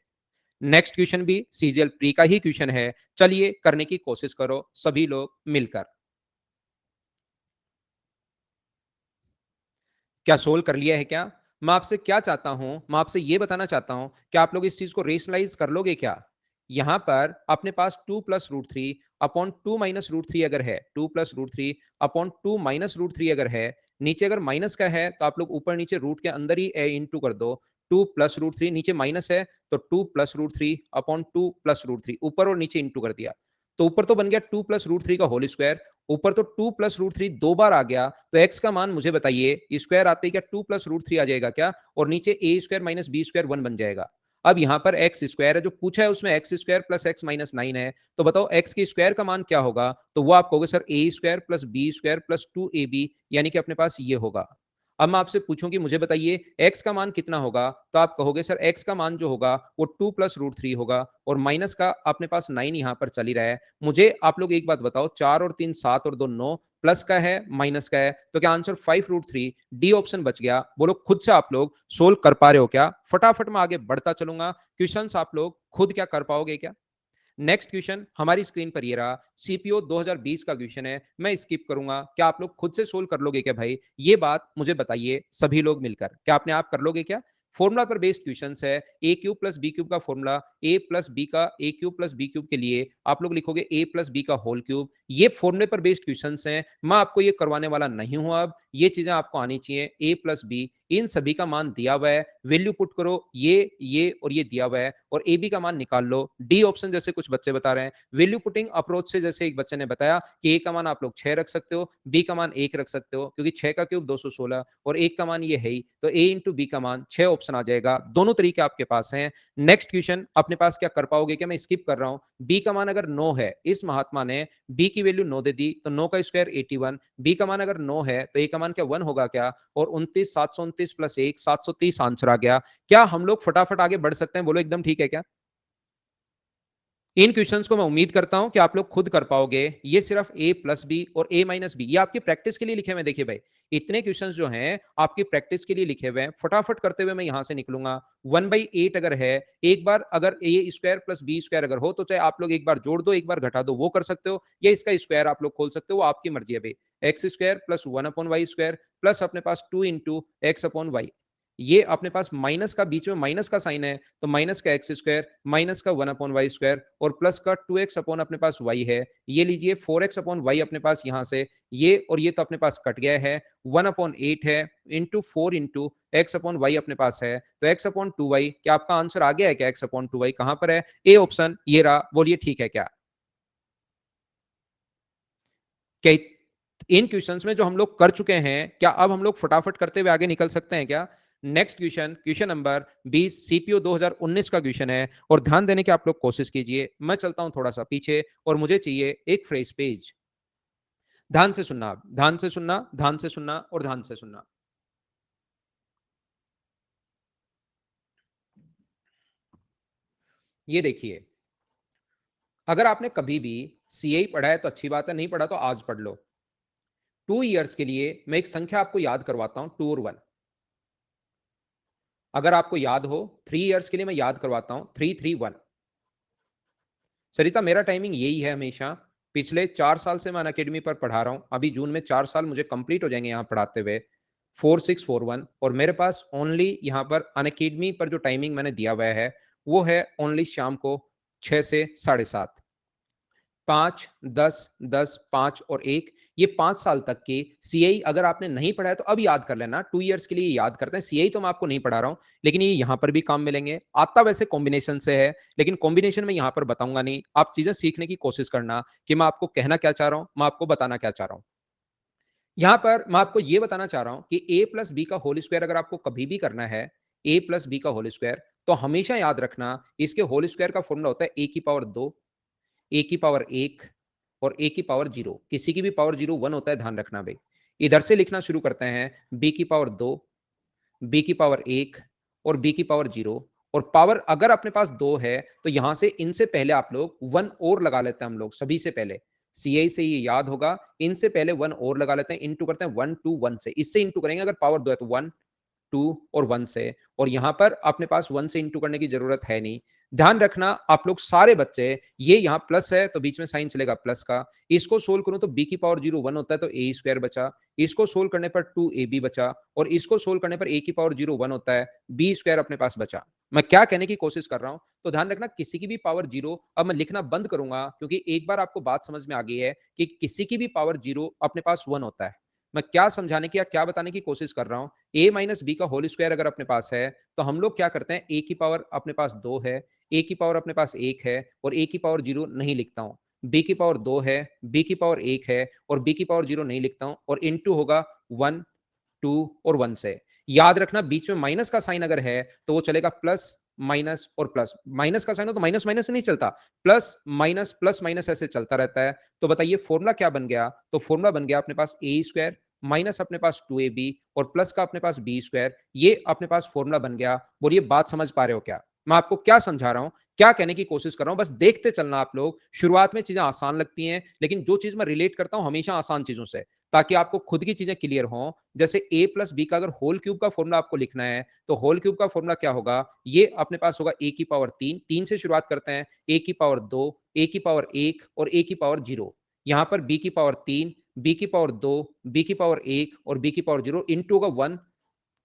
नेक्स्ट क्वेश्चन भी सीजीएल प्री का ही क्वेश्चन है, चलिए करने की कोशिश करो सभी लोग मिलकर। क्या सोल्व कर लिया है क्या? मैं आपसे क्या चाहता हूं, मैं आपसे यह बताना चाहता हूं कि आप लोग इस चीज को रेशनलाइज कर लोगे क्या? यहां पर अपने पास 2 प्लस √3 अपॉन 2 माइनस √3 अगर है, 2 प्लस √3 अपॉन 2 माइनस √3 अगर है, नीचे अगर माइनस का है तो आप लोग ऊपर नीचे रूट के अंदर ही इंटू कर दो। 2 प्लस √3, नीचे माइनस है तो 2 प्लस √3 अपॉन 2 प्लस √3, ऊपर और नीचे इंटू कर दिया। तो ऊपर तो बन गया 2 प्लस √3 का होल स्क्वायर, ऊपर तो 2 प्लस √3 दो बार आ गया। तो x का मान मुझे बताइए, स्क्वायर आते ही क्या 2 प्लस √3 आ जाएगा क्या? और नीचे a square minus b square 1 बन जाएगा। अब यहां पर एक्स स्क्वायर है, जो पूछा है उसमें x square plus x minus 9 है। तो बताओ एक्स के स्क्वायर का मान क्या होगा? तो वो आप कहोगे sir A square plus B square plus 2ab, यानी कि अपने पास ये होगा। अब मैं आपसे पूछूं कि मुझे बताइए x का मान कितना होगा, तो आप कहोगे सर x का मान जो होगा वो 2 प्लस रूट थ्री होगा, और माइनस का अपने पास 9 यहाँ पर चल ही रहा है। मुझे आप लोग एक बात बताओ, 4 और 3 7 और 2 9, प्लस का है माइनस का है, तो क्या answer 5 root three, D option बच गया। बोलो खुद से आप लोग सोल्व कर पा रहे हो क्या? फटाफट मैं आगे बढ़ता चलूंगा, क्वेश्चंस आप लोग खुद क्या कर पाओगे क्या? नेक्स्ट क्वेश्चन हमारी स्क्रीन पर ये रहा, सीपीओ 2020 का क्वेश्चन है, मैं स्किप करूंगा। क्या आप लोग खुद से सोल्व कर लोगे क्या भाई? ये बात मुझे बताइए सभी लोग मिलकर, क्या अपने आप कर लोगे क्या? फॉर्मूला पर बेस्ड क्वेश्चन है। ए क्यूब प्लस बी क्यूब का फॉर्मूला, ए प्लस बी का ए क्यूब प्लस बी क्यूब के लिए आप लोग लिखोगे ए प्लस बी का होल क्यूब। ये फॉर्मूले पर बेस्ड क्वेश्चन हैं, मैं आपको ये करवाने वाला नहीं हूं। अब ये चीजें आपको आनी चाहिए। ए प्लस बी, इन सभी का मान दिया हुआ है, वैल्यू पुट करो, ये और ये दिया हुआ है, और ए बी का मान निकाल लो। डी ऑप्शन जैसे कुछ बच्चे बता रहे हैं, वैल्यू पुटिंग अप्रोच से, जैसे एक बच्चे ने बताया कि ए का मान आप लोग 6 रख सकते हो, बी का मान 1 रख सकते हो, क्योंकि 6 का क्यूब 216 और 1 का मान ये है ही, तो ए इंटू बी का मान 6 ऑप्शन आ जाएगा। दोनों तरीके आपके पास हैं। नेक्स्ट क्वेश्चन अपने पास क्या कर पाओगे क्या? मैं स्किप कर रहा हूं। बी का मान अगर 9 है, इस महात्मा ने बी की वैल्यू 9 दे दी, तो 9 का स्क्वायर 81, बी का मान अगर 9 है तो ए का मान क्या 1 होगा क्या? और 29 729 प्लस 1 730 आंसर आ गया। क्या हम लोग फटाफट आगे बढ़ सकते हैं? बोलो एकदम ठीक है क्या? इन क्वेश्चंस को मैं उम्मीद करता हूं कि आप लोग खुद कर पाओगे। ये सिर्फ ए प्लस बी और ए माइनस बी, ये आपकी प्रैक्टिस के लिए लिखे हुए हैं। देखिए भाई, इतने क्वेश्चंस जो हैं आपकी प्रैक्टिस के लिए लिखे हुए हैं। फटाफट करते हुए मैं यहां से निकलूंगा। 1/8 अगर है, एक बार अगर ए स्क्वायर प्लस बी स्क्वायर अगर हो, तो चाहे आप लोग एक बार जोड़ दो एक बार घटा दो, वो कर सकते हो, या इसका स्क्वायर आप लोग खोल सकते हो, वो आपकी मर्जी है भाई। X square plus 1/y square plus अपने पास 2 इंटू एक्स अपॉन वाई, ये अपने पास माइनस का, बीच में माइनस का साइन है, तो माइनस का एक्स स्क्वायर माइनस का 1/y स्क्वायर और प्लस का 2x अपॉन अपने पास y है। ये लीजिए 4x अपॉन y अपने पास यहां से, ये और ये तो अपने पास कट गया है। 1/8 है into 4 into x upon y अपने पास है, तो x अपॉन 2y, क्या आपका आंसर आ गया है क्या? x अपॉन 2y कहां पर है? ए ऑप्शन ये रहा, बोलिए ठीक है क्या? क्या इन क्वेश्चंस में जो हम लोग कर चुके हैं, क्या अब हम लोग फटाफट करते हुए आगे निकल सकते हैं क्या? Next question, question number 20, CPO 2019 का क्वेश्चन है, और ध्यान देने की आप लोग कोशिश कीजिए। मैं चलता हूं थोड़ा सा पीछे, और मुझे चाहिए एक फ्रेज पेज। ध्यान से सुनना, ध्यान से सुनना, ध्यान से सुनना और ध्यान से सुनना। ये देखिए, अगर आपने कभी भी सीए पढ़ा है तो अच्छी बात है, नहीं पढ़ा तो आज पढ़ लो। 2 इयर्स के लिए मैं एक संख्या आपको याद करवाता हूं, 2 और 1। अगर आपको याद हो, 3 इयर्स के लिए मैं याद करवाता हूं, 3 3 1। सरिता, मेरा टाइमिंग यही है हमेशा। पिछले 4 साल से मैं अनअकेडमी पर पढ़ा रहा हूं, अभी जून में 4 साल मुझे कंप्लीट हो जाएंगे यहाँ पढ़ाते हुए। 4641, और मेरे पास ओनली यहाँ पर अनअकेडमी पर जो टाइमिंग मैंने दिया हुआ है वो है ओनली शाम को 6 से 7:30। 5 10 10 5 और 1, ये 5 साल तक की सीआई अगर आपने नहीं पढ़ा है तो अब याद कर लेना। 2 इयर्स के लिए याद करते हैं। सीआई तो मैं आपको नहीं पढ़ा रहा हूं, लेकिन ये यहां पर भी काम मिलेंगे। आता वैसे कॉम्बिनेशन से है, लेकिन कॉम्बिनेशन में यहां पर बताऊंगा नहीं। आप चीजें सीखने की कोशिश करना कि मैं आपको कहना क्या चाह रहा हूं, मैं आपको बताना क्या चाह रहा हूं। यहां पर मैं आपको यह बताना चाह रहा हूं कि ए प्लस बी का होल स्क्वायर अगर आपको कभी भी करना है, ए प्लस बी का होल स्क्वायर, तो हमेशा याद रखना इसके होल स्क्वायर का फॉर्मूला होता है ए की पावर 2, ए की पावर 1 और ए की पावर 0। किसी की भी पावर 0 1 होता है, ध्यान रखना भाई। इधर से लिखना शुरू करते हैं, बी की पावर 2, बी की पावर 1 और बी की पावर 0। और पावर अगर अपने पास 2 है तो यहां से इनसे पहले आप लोग 1 और लगा लेते हैं। हम लोग सभी से पहले, सीआई से ये याद होगा, इनसे पहले 1 और लगा लेते हैं। इंटू करते हैं 1 2 1 से, इससे इंटू करेंगे अगर पावर 2 है तो 1 2 और 1 से, और यहां पर अपने पास 1 से इंटू करने की जरूरत है नहीं। ध्यान रखना आप लोग सारे बच्चे, ये यहां प्लस है तो बीच में साइन चलेगा प्लस का। इसको सोल्व करूं तो बी की पावर 0 1 होता है तो ए स्क्वायर बचा, इसको सोल्व करने पर 2ab बचा, और इसको सोल्व करने पर ए की पावर 0 1 होता है, बी स्क्वायर अपने पास बचा। मैं क्या कहने की कोशिश कर रहा हूं, तो ध्यान रखना किसी की भी पावर 0, अब मैं लिखना बंद करूंगा क्योंकि एक बार आपको बात समझ में आ गई है कि किसी की भी पावर 0 अपने पास 1 होता है। मैं क्या समझाने की या क्या बताने की कोशिश कर रहा हूं, ए माइनस बी का होल स्क्वायर अगर अपने पास है तो हम लोग क्या करते हैं, ए की पावर अपने पास 2 है, ए की पावर अपने पास 1 है, और ए की पावर 0 नहीं लिखता हूं। बी की पावर 2 है, बी की पावर 1 है, और बी की पावर 0 नहीं लिखता हूं, और इनटू होगा 1 2 और 1 से। याद रखना बीच में माइनस का साइन अगर है तो वो चलेगा प्लस माइनस और प्लस। माइनस का साइन हो तो माइनस माइनस नहीं चलता, प्लस माइनस ऐसे चलता रहता है। तो बताइए फॉर्मूला क्या बन गया, तो फॉर्मूला बन गया अपने पास ए स्क्वायर माइनस अपने पास 2ab और प्लस का अपने पास b स्क्वायर, ये अपने पास फॉर्मूला बन गया। बोलिए बात समझ पा रहे हो क्या? मैं आपको क्या समझा रहा हूं, क्या कहने की कोशिश कर रहा हूं, बस देखते चलना आप लोग। शुरुआत में चीजें आसान लगती हैं, लेकिन जो चीज मैं रिलेट करता हूं हमेशा आसान चीजों से, ताकि आपको खुद की चीजें क्लियर हों। जैसे a प्लस बी का अगर होल क्यूब का फॉर्मूला आपको लिखना है, तो होल क्यूब का फॉर्मूला क्या होगा? ये अपने पास होगा a की पावर 3, 3 से शुरुआत करते हैं, a की पावर 2, a की पावर 1 और a की पावर 0। यहां पर b की पावर 3, b की पावर 2, b की पावर 1 और b की पावर 0 इंटू होगा 1,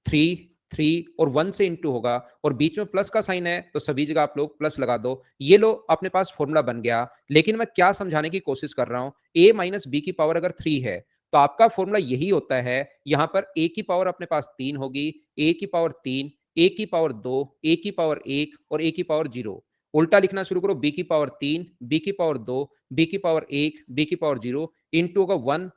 3, 3 और 1 से इंटू होगा, और बीच में प्लस का साइन है तो सभी जगह आप लोग प्लस लगा दो। ये लो अपने पास फॉर्मूला बन गया। लेकिन मैं क्या समझाने की कोशिश कर रहा हूं, a माइनस बी की पावर अगर 3 है तो आपका फॉर्मूला यही होता है। यहां पर a की पावर अपने पास 3 होगी, a की पावर 3, a की पावर 2, a की पावर 1 और a की पावर 0। उल्टा लिखना शुरू करो, b की पावर 3, b की पावर 2, b की पावर 1, b की पावर 0 इंटू होगा 1,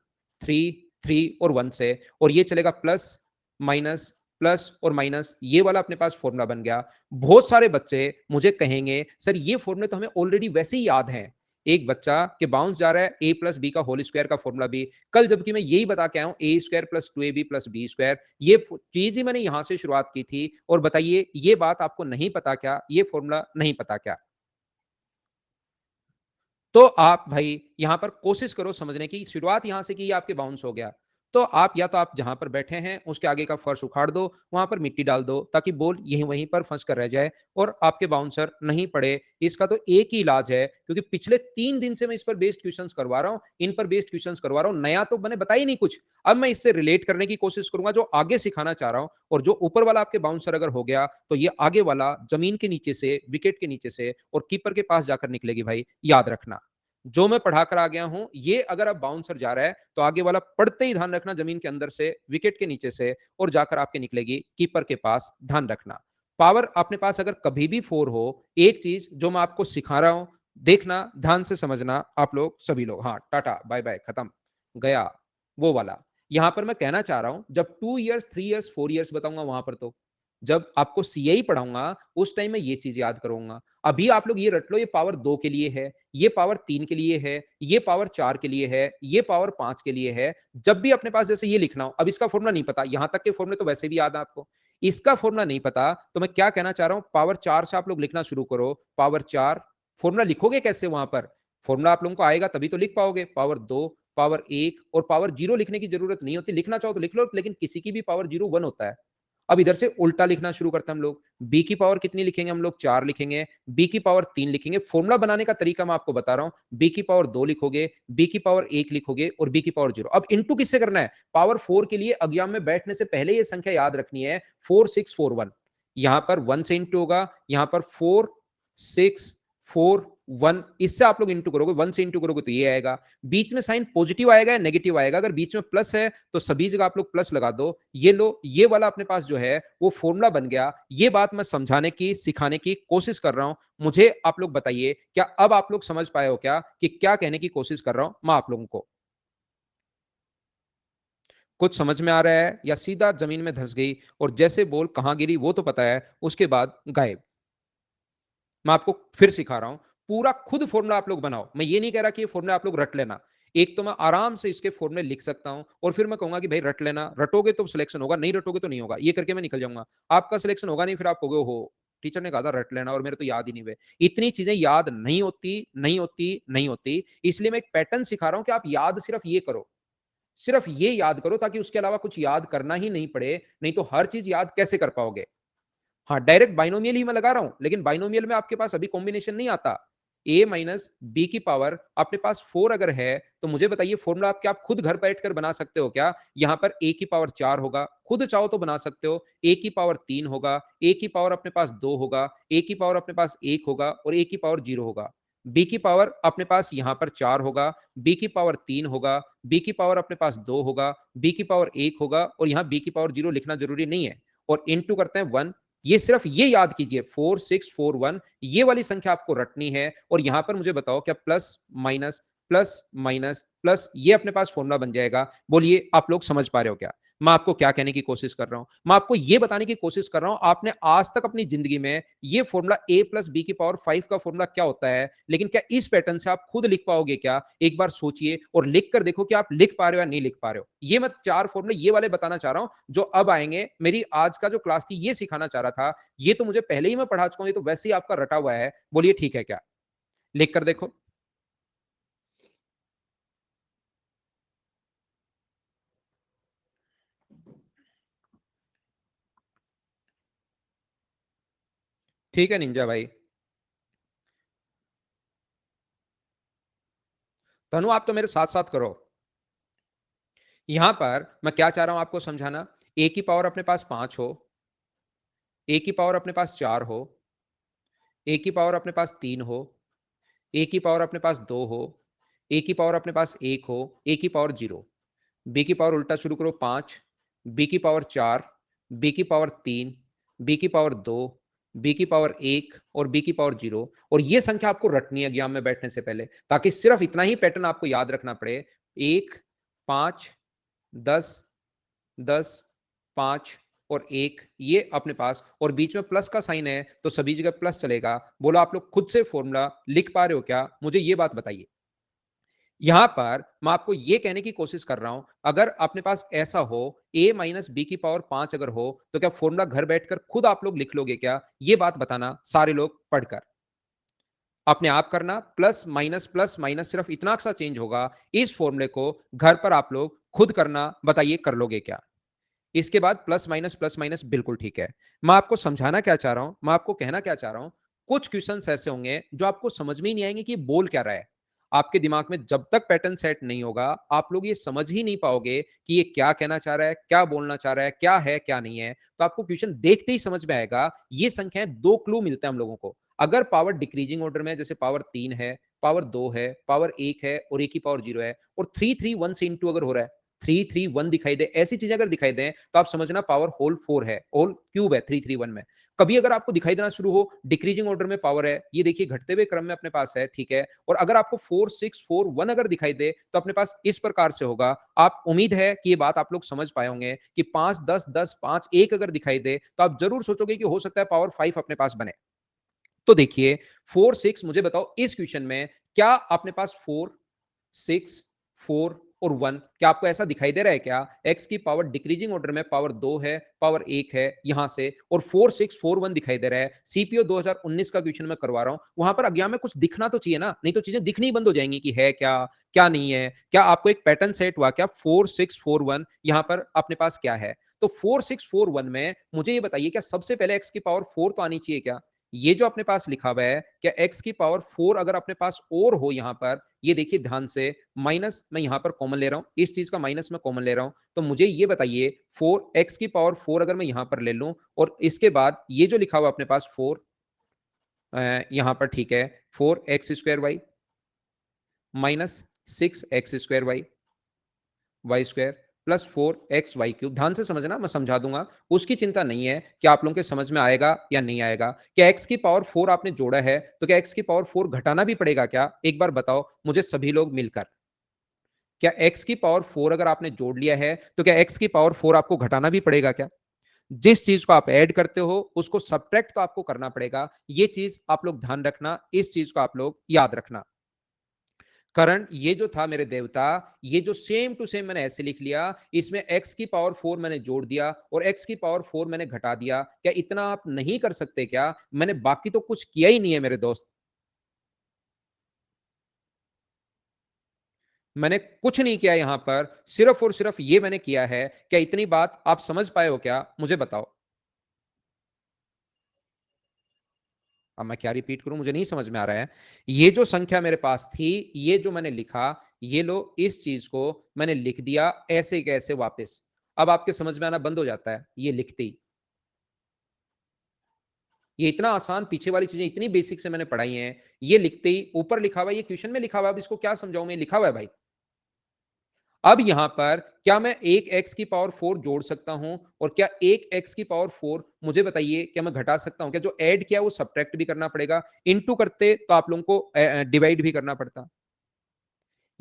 3, 3 और 1 से, और ये चलेगा प्लस माइनस प्लस और माइनस, ये वाला अपने पास फॉर्मूला बन गया। बहुत सारे बच्चे मुझे कहेंगे सर ये फॉर्मूले तो हमें ऑलरेडी वैसे ही याद हैं। एक बच्चा के बाउंस जा रहा है a प्लस बी का होल स्क्वायर का फॉर्मूला भी कल, जबकि मैं यही बता के आया हूं a square plus 2ab plus B square, ये चीज ही मैंने यहां से शुरुआत की थी। और बताइए ये बात आपको नहीं पता क्या, ये फॉर्मूला नहीं पता क्या? तो आप भाई यहां पर कोशिश करो समझने की, शुरुआत यहां से की, आपके बाउंस हो गया। तो आप या तो आप जहां पर बैठे हैं उसके आगे का फर्श उखाड़ दो, वहां पर मिट्टी डाल दो, ताकि बॉल यहीं वहीं पर फंस कर रह जाए और आपके बाउंसर नहीं पड़े। इसका तो एक ही इलाज है, क्योंकि पिछले 3 दिन से मैं इस पर बेस्ड क्वेश्चंस करवा रहा हूं, इन पर बेस्ड क्वेश्चंस करवा रहा हूं, नया तो मैंने बताया ही नहीं कुछ। अब मैं इससे रिलेट करने की कोशिश करूंगा जो आगे सिखाना चाह रहा हूं, और जो ऊपर वाला आपके बाउंसर अगर हो गया तो ये आगे वाला जमीन के नीचे से, विकेट के नीचे से और कीपर के पास जाकर निकलेगी। भाई याद रखना, जो मैं पढ़ा कर आ गया हूं, ये अगर अब बाउंसर जा रहा है तो आगे वाला पढ़ते ही ध्यान रखना, जमीन के अंदर से, विकेट के नीचे से और जाकर आपके निकलेगी कीपर के पास। ध्यान रखना, पावर अपने पास अगर कभी भी 4 हो, एक चीज जो मैं आपको सिखा रहा हूं, देखना ध्यान से समझना आप लोग सभी लोग। हाँ, टाटा बाय बाय, खत्म, गया वो वाला। यहां पर मैं कहना चाह रहा हूं, जब 2 इयर्स 3 इयर्स 4 इयर्स बताऊंगा, वहां पर तो जब आपको सीआई पढ़ाऊंगा उस टाइम में ये चीज याद करूंगा। अभी आप लोग ये रट लो, ये पावर 2 के लिए है, ये पावर 3 के लिए है, ये पावर 4 के लिए है, ये पावर 5 के लिए है। जब भी अपने पास जैसे ये लिखना हो, अब इसका फॉर्मूला नहीं पता, यहां तक के फॉर्मूले तो वैसे भी याद है आपको, इसका फॉर्मूला नहीं पता, तो मैं क्या कहना चाह रहा हूं, पावर 4 से आप लोग लिखना शुरू करो। पावर 4 फॉर्मूला लिखोगे कैसे? वहां पर फॉर्मूला आप लोगों को आएगा तभी तो लिख पाओगे। पावर 2, पावर 1 और पावर 0 लिखने की जरूरत नहीं होती, लिखना चाहो तो लिख लो, लेकिन किसी की भी पावर 0 1 होता है। अब इधर से उल्टा लिखना शुरू करते हैं हम लोग। b की पावर कितनी लिखेंगे हम लोग? 4 लिखेंगे। b की पावर 3 लिखेंगे। फॉर्मूला बनाने का तरीका मैं आपको बता रहा हूं, b की पावर 2 लिखोगे, b की पावर 1 लिखोगे और b की पावर 0। अब इंटू किससे करना है? पावर 4 के लिए अज्ञाम में बैठने से पहले ये संख्या याद रखनी है, 4 6 4 1। यहां पर 1 से इंटू होगा, यहां पर 4 6 4 1, इससे आप लोग इंटू करोगे, 1 से इंटू करोगे तो ये आएगा। बीच में साइन पॉजिटिव आएगा या नेगेटिव आएगा? अगर बीच में प्लस है तो सभी जगह आप लोग प्लस लगा दो। ये लो, ये वाला अपने पास जो है वो फॉर्मूला बन गया। ये बात मैं समझाने की, सिखाने की कोशिश कर रहा हूं। मुझे आप लोग बताइए, क्या अब आप लोग समझ पाए हो क्या कि क्या कहने की कोशिश कर रहा हूं मैं आप लोगों को? कुछ समझ में आ रहा है या सीधा जमीन में धंस गई और जैसे बॉल कहां गिरी वो तो पता है, उसके बाद गायब? मैं आपको फिर सिखा रहा हूं, पूरा खुद फॉर्मूला आप लोग बनाओ। मैं ये नहीं कह रहा कि ये फॉर्मूला आप लोग रट लेना, एक तो मैं आराम से इसके फॉर्मूले लिख सकता हूं और फिर मैं कहूंगा कि भाई रट लेना, रटोगे तो सिलेक्शन होगा, नहीं रटोगे तो नहीं होगा। ये करके मैं निकल जाऊंगा, आपका सिलेक्शन होगा नहीं, फिर आप कहोगे हो टीचर ने कहा था रट लेना और मेरे तो याद ही नहीं हुए। इतनी चीजें याद नहीं होती, नहीं होती, नहीं होती। इसलिए मैं एक पैटर्न सिखा रहा हूं कि आप याद सिर्फ ये करो, सिर्फ ये याद करो, ताकि उसके अलावा कुछ याद करना ही नहीं पड़े। नहीं तो हर चीज याद कैसे कर पाओगे? हाँ, डायरेक्ट बाइनोमियल ही मैं लगा रहा हूं, लेकिन बाइनोमियल में आपके पास अभी कॉम्बिनेशन नहीं आता। a माइनस बी की पावर अपने पास 4 अगर है तो मुझे बताइए फॉर्मूला आप क्या आप खुद घर बैठ कर बना सकते हो क्या? यहां पर a की पावर 4 होगा, खुद चाहो तो बना सकते हो। a की पावर 3 होगा, a की पावर अपने पास 2 होगा, a की पावर अपने पास 1 होगा और a की पावर 0 होगा। b की पावर अपने पास यहां पर 4 होगा, b की पावर 3 होगा, b की पावर अपने पास 2 होगा, b की पावर 1 होगा और यहां b की पावर 0 लिखना जरूरी नहीं है। और इनटू करते हैं 1। ये सिर्फ ये याद कीजिए, 4 6 4 1, ये वाली संख्या आपको रटनी है। और यहां पर मुझे बताओ क्या plus minus plus minus plus ये अपने पास फॉर्मूला बन जाएगा? बोलिए आप लोग समझ पा रहे हो क्या? मैं आपको क्या कहने की कोशिश कर रहा हूं? मैं आपको यह बताने की कोशिश कर रहा हूं, आपने आज तक अपनी जिंदगी में यह फॉर्मूला a प्लस बी की पावर 5 का फॉर्मूला क्या होता है, लेकिन क्या इस पैटर्न से आप खुद लिख पाओगे क्या? एक बार सोचिए और लिख कर देखो कि आप लिख पा रहे हो या नहीं लिख पा रहे हो। ये मैं 4 फॉर्मूले ये वाले बताना चाह रहा हूं, जो अब आएंगे। मेरी आज का जो क्लास थी, ये सिखाना चाह रहा था। ये तो मुझे पहले ही मैं पढ़ा चुका हूं, ये तो वैसे ही आपका रटा हुआ है। बोलिए ठीक है क्या? लिख कर देखो। ठीक है निंजा भाई। तनु आप तो मेरे साथ-साथ करो। यहां पर मैं क्या चाह रहा हूं आपको समझाना, a की पावर अपने पास 5 हो, a की पावर अपने पास 4 हो, a की पावर अपने पास 3 हो, a की पावर अपने पास 2 हो, a की पावर अपने पास 1 हो, a की पावर 0, b की पावर उल्टा शुरू करो 5, b की पावर 4, b की पावर 3, b की पावर 2, b की पावर 1 और b की पावर 0। और ये संख्या आपको रटनी है एग्जाम में बैठने से पहले, ताकि सिर्फ इतना ही पैटर्न आपको याद रखना पड़े। 1, 5, 10, 10, 5 और 1 ये अपने पास, और बीच में प्लस का साइन है तो सभी जगह प्लस चलेगा। बोलो आप लोग खुद से फॉर्मूला लिख पा रहे हो क्या? मुझे ये बात बताइए। यहां पर मैं आपको यह कहने की कोशिश कर रहा हूं, अगर अपने पास ऐसा हो a माइनस बी की पावर 5 अगर हो, तो क्या फॉर्मूला घर बैठकर खुद आप लोग लिख लोगे क्या? ये बात बताना सारे लोग पढ़कर। अपने आप करना, प्लस माइनस सिर्फ इतना सा चेंज होगा। इस फॉर्मूले को घर पर आप लोग खुद करना, बताइए कर लोगे क्या? इसके बाद प्लस माइनस बिल्कुल ठीक है। मैं आपको समझाना क्या चाह रहा हूं, मैं आपको कहना क्या चाह रहा हूं, कुछ क्वेश्चंस ऐसे होंगे जो आपको समझ में ही नहीं आएंगे कि बोल क्या रहा है। आपके दिमाग में जब तक पैटर्न सेट नहीं होगा, आप लोग ये समझ ही नहीं पाओगे कि ये क्या कहना चाह रहा है, क्या बोलना चाह रहा है, क्या नहीं है। तो आपको क्वेश्चन देखते ही समझ में आएगा। ये संख्याएं दो क्लू मिलते हैं हम लोगों को। अगर पावर डिक्रीजिंग ऑर्डर में, जैसे पावर 3 है, पावर 2 है, पावर 1 है और 1 की पावर 0 है, और 3 3 1 से इंटू अगर हो रहा है, 3 3 1 दिखाई दे, ऐसी चीजें अगर दिखाई दें तो आप समझना पावर होल 4 है, होल क्यूब है 3 3 1 में। कभी अगर आपको दिखाई देना शुरू हो डिक्रीजिंग ऑर्डर में पावर है, ये देखिए घटते हुए क्रम में अपने पास है, ठीक है। और अगर आपको 4 6 4 1 अगर दिखाई दे तो अपने पास इस प्रकार से होगा। आप उम्मीद है कि ये बात आप लोग समझ पाए होंगे कि 5 10 10 5 1 अगर दिखाई दे तो आप जरूर सोचोगे कि हो सकता है पावर 5 अपने पास बने। तो देखिए 4 6, मुझे बताओ इस क्वेश्चन में क्या अपने पास 4 6 4 और 1, क्या आपको ऐसा दिखाई दे रहा है क्या? x की पावर डिक्रीजिंग ऑर्डर में पावर 2 है, पावर 1 है यहां से, और 4 6 4 1 दिखाई दे रहा है। सीपीओ 2019 का क्वेश्चन मैं करवा रहा हूं, वहां पर एग्जाम में कुछ दिखना तो चाहिए ना, नहीं तो चीजें दिखनी ही बंद हो जाएंगी कि है क्या, क्या नहीं है। क्या आपको एक पैटर्न सेट हुआ क्या? 4 6 4 1 यहां पर अपने पास क्या है? तो 4 6 4 1 में मुझे ये बताइए, क्या सबसे पहले x की पावर 4 तो आनी चाहिए क्या? ये जो अपने पास लिखा हुआ है, क्या x की पावर 4 अगर अपने पास और हो यहां पर, ये देखिए ध्यान से, माइनस मैं यहां पर कॉमन ले रहा हूं, इस चीज का माइनस मैं कॉमन ले रहा हूं, तो मुझे ये बताइए 4 x की पावर 4 अगर मैं यहां पर ले लूं, और इसके बाद ये जो लिखा हुआ अपने पास 4 यहां पर, ठीक है, 4x² y minus 6x² y square plus 4xy³ ध्यान से समझना, मैं समझा दूंगा, उसकी चिंता नहीं है कि आप लोगों के समझ में आएगा या नहीं आएगा। क्या x की पावर 4 आपने जोड़ा है, तो क्या x की पावर 4 घटाना भी पड़ेगा क्या? एक बार बताओ मुझे सभी लोग मिलकर। क्या x की पावर 4 अगर आपने जोड़ लिया है, तो क्या x की पावर 4 आपको घटाना भी पड़ेगा क्या? जिस चीज को आप ऐड करते हो उसको सब्ट्रैक्ट तो आपको करना पड़ेगा। ये चीज आप लोग ध्यान रखना, इस चीज को आप लोग याद रखना। करण ये जो था मेरे देवता, ये जो सेम टू सेम मैंने ऐसे लिख लिया, इसमें x की पावर 4 मैंने जोड़ दिया और x की पावर 4 मैंने घटा दिया। क्या इतना आप नहीं कर सकते क्या? मैंने बाकी तो कुछ किया ही नहीं है मेरे दोस्त। मैंने कुछ नहीं किया यहां पर, सिर्फ और सिर्फ ये मैंने किया है। क्या इतनी बात आप समझ पाए हो क्या? मुझे बताओ। अब मैं क्या रिपीट करूं, मुझे नहीं समझ में आ रहा है। ये जो संख्या मेरे पास थी, ये जो मैंने लिखा, ये लो, इस चीज को मैंने लिख दिया ऐसे कैसे वापस। अब आपके समझ में आना बंद हो जाता है ये लिखते ही। ये इतना आसान, पीछे वाली चीजें इतनी बेसिक से मैंने पढ़ाई हैं, ये लिखते ही ऊपर लिखा हुआ है, ये क्वेश्चन में लिखा हुआ है, अब इसको क्या समझाऊं मैं, लिखा हुआ है भाई। अब यहां पर क्या मैं एक x की पावर 4 जोड़ सकता हूं, और क्या एक x की पावर 4 मुझे बताइए क्या मैं घटा सकता हूं क्या? जो ऐड किया वो सब्ट्रैक्ट भी करना पड़ेगा, इनटू करते तो आप लोगों को डिवाइड भी करना पड़ता।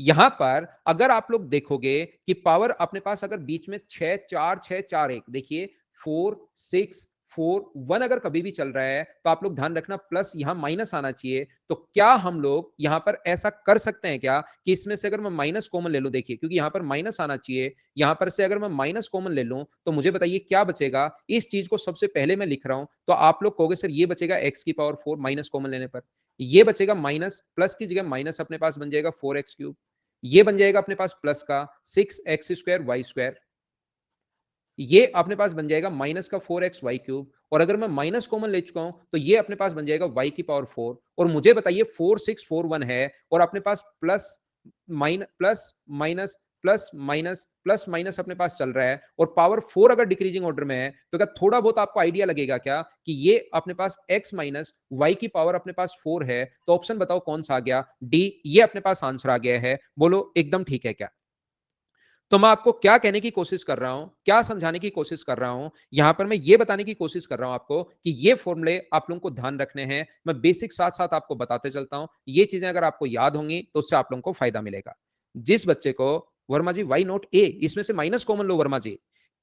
यहां पर अगर आप लोग देखोगे कि पावर अपने पास अगर बीच में 6 4 6 4 1 देखिए 4 6 4 1 अगर कभी भी चल रहा है तो आप लोग ध्यान रखना प्लस यहां माइनस आना चाहिए। तो क्या हम लोग यहां पर ऐसा कर सकते हैं क्या कि इसमें से अगर मैं माइनस कॉमन ले लूं, देखिए क्योंकि यहां पर माइनस आना चाहिए, यहां पर से अगर मैं माइनस कॉमन ले लूं तो मुझे बताइए क्या बचेगा। इस चीज को सबसे पहले मैं लिख रहा हूं तो आप लोग कहोगे सर ये बचेगा एक्स की पावर 4 माइनस कॉमन लेने पर, ये बचेगा माइनस प्लस की जगह माइनस अपने पास बन जाएगा 4x3, ये बन जाएगा अपने पास प्लस का 6x² y², ये अपने पास बन जाएगा माइनस का 4xy³ और अगर मैं माइनस कॉमन ले चुका हूं तो ये अपने पास बन जाएगा y की पावर 4। और मुझे बताइए 4641 है और अपने पास plus minus plus minus plus minus अपने पास चल रहा है और पावर 4 अगर डिक्रीजिंग ऑर्डर में है तो क्या थोड़ा बहुत आपको आइडिया लगेगा क्या कि ये अपने पास x माइनस वाई की पावर अपने पास 4 है। तो ऑप्शन बताओ कौन सा आ गया, डी, ये अपने पास आंसर आ गया है। बोलो एकदम ठीक है क्या। तो मैं आपको क्या कहने की कोशिश कर रहा हूं, क्या समझाने की कोशिश कर रहा हूं, यहां पर मैं ये बताने की कोशिश कर रहा हूं आपको कि ये फॉर्मूले आप लोगों को ध्यान रखने हैं। मैं बेसिक साथ साथ आपको बताते चलता हूं, ये चीजें अगर आपको याद होंगी तो उससे आप लोगों को फायदा मिलेगा। जिस बच्चे को वर्मा जी वाई नॉट ए, इसमें से माइनस कॉमन लो वर्मा जी,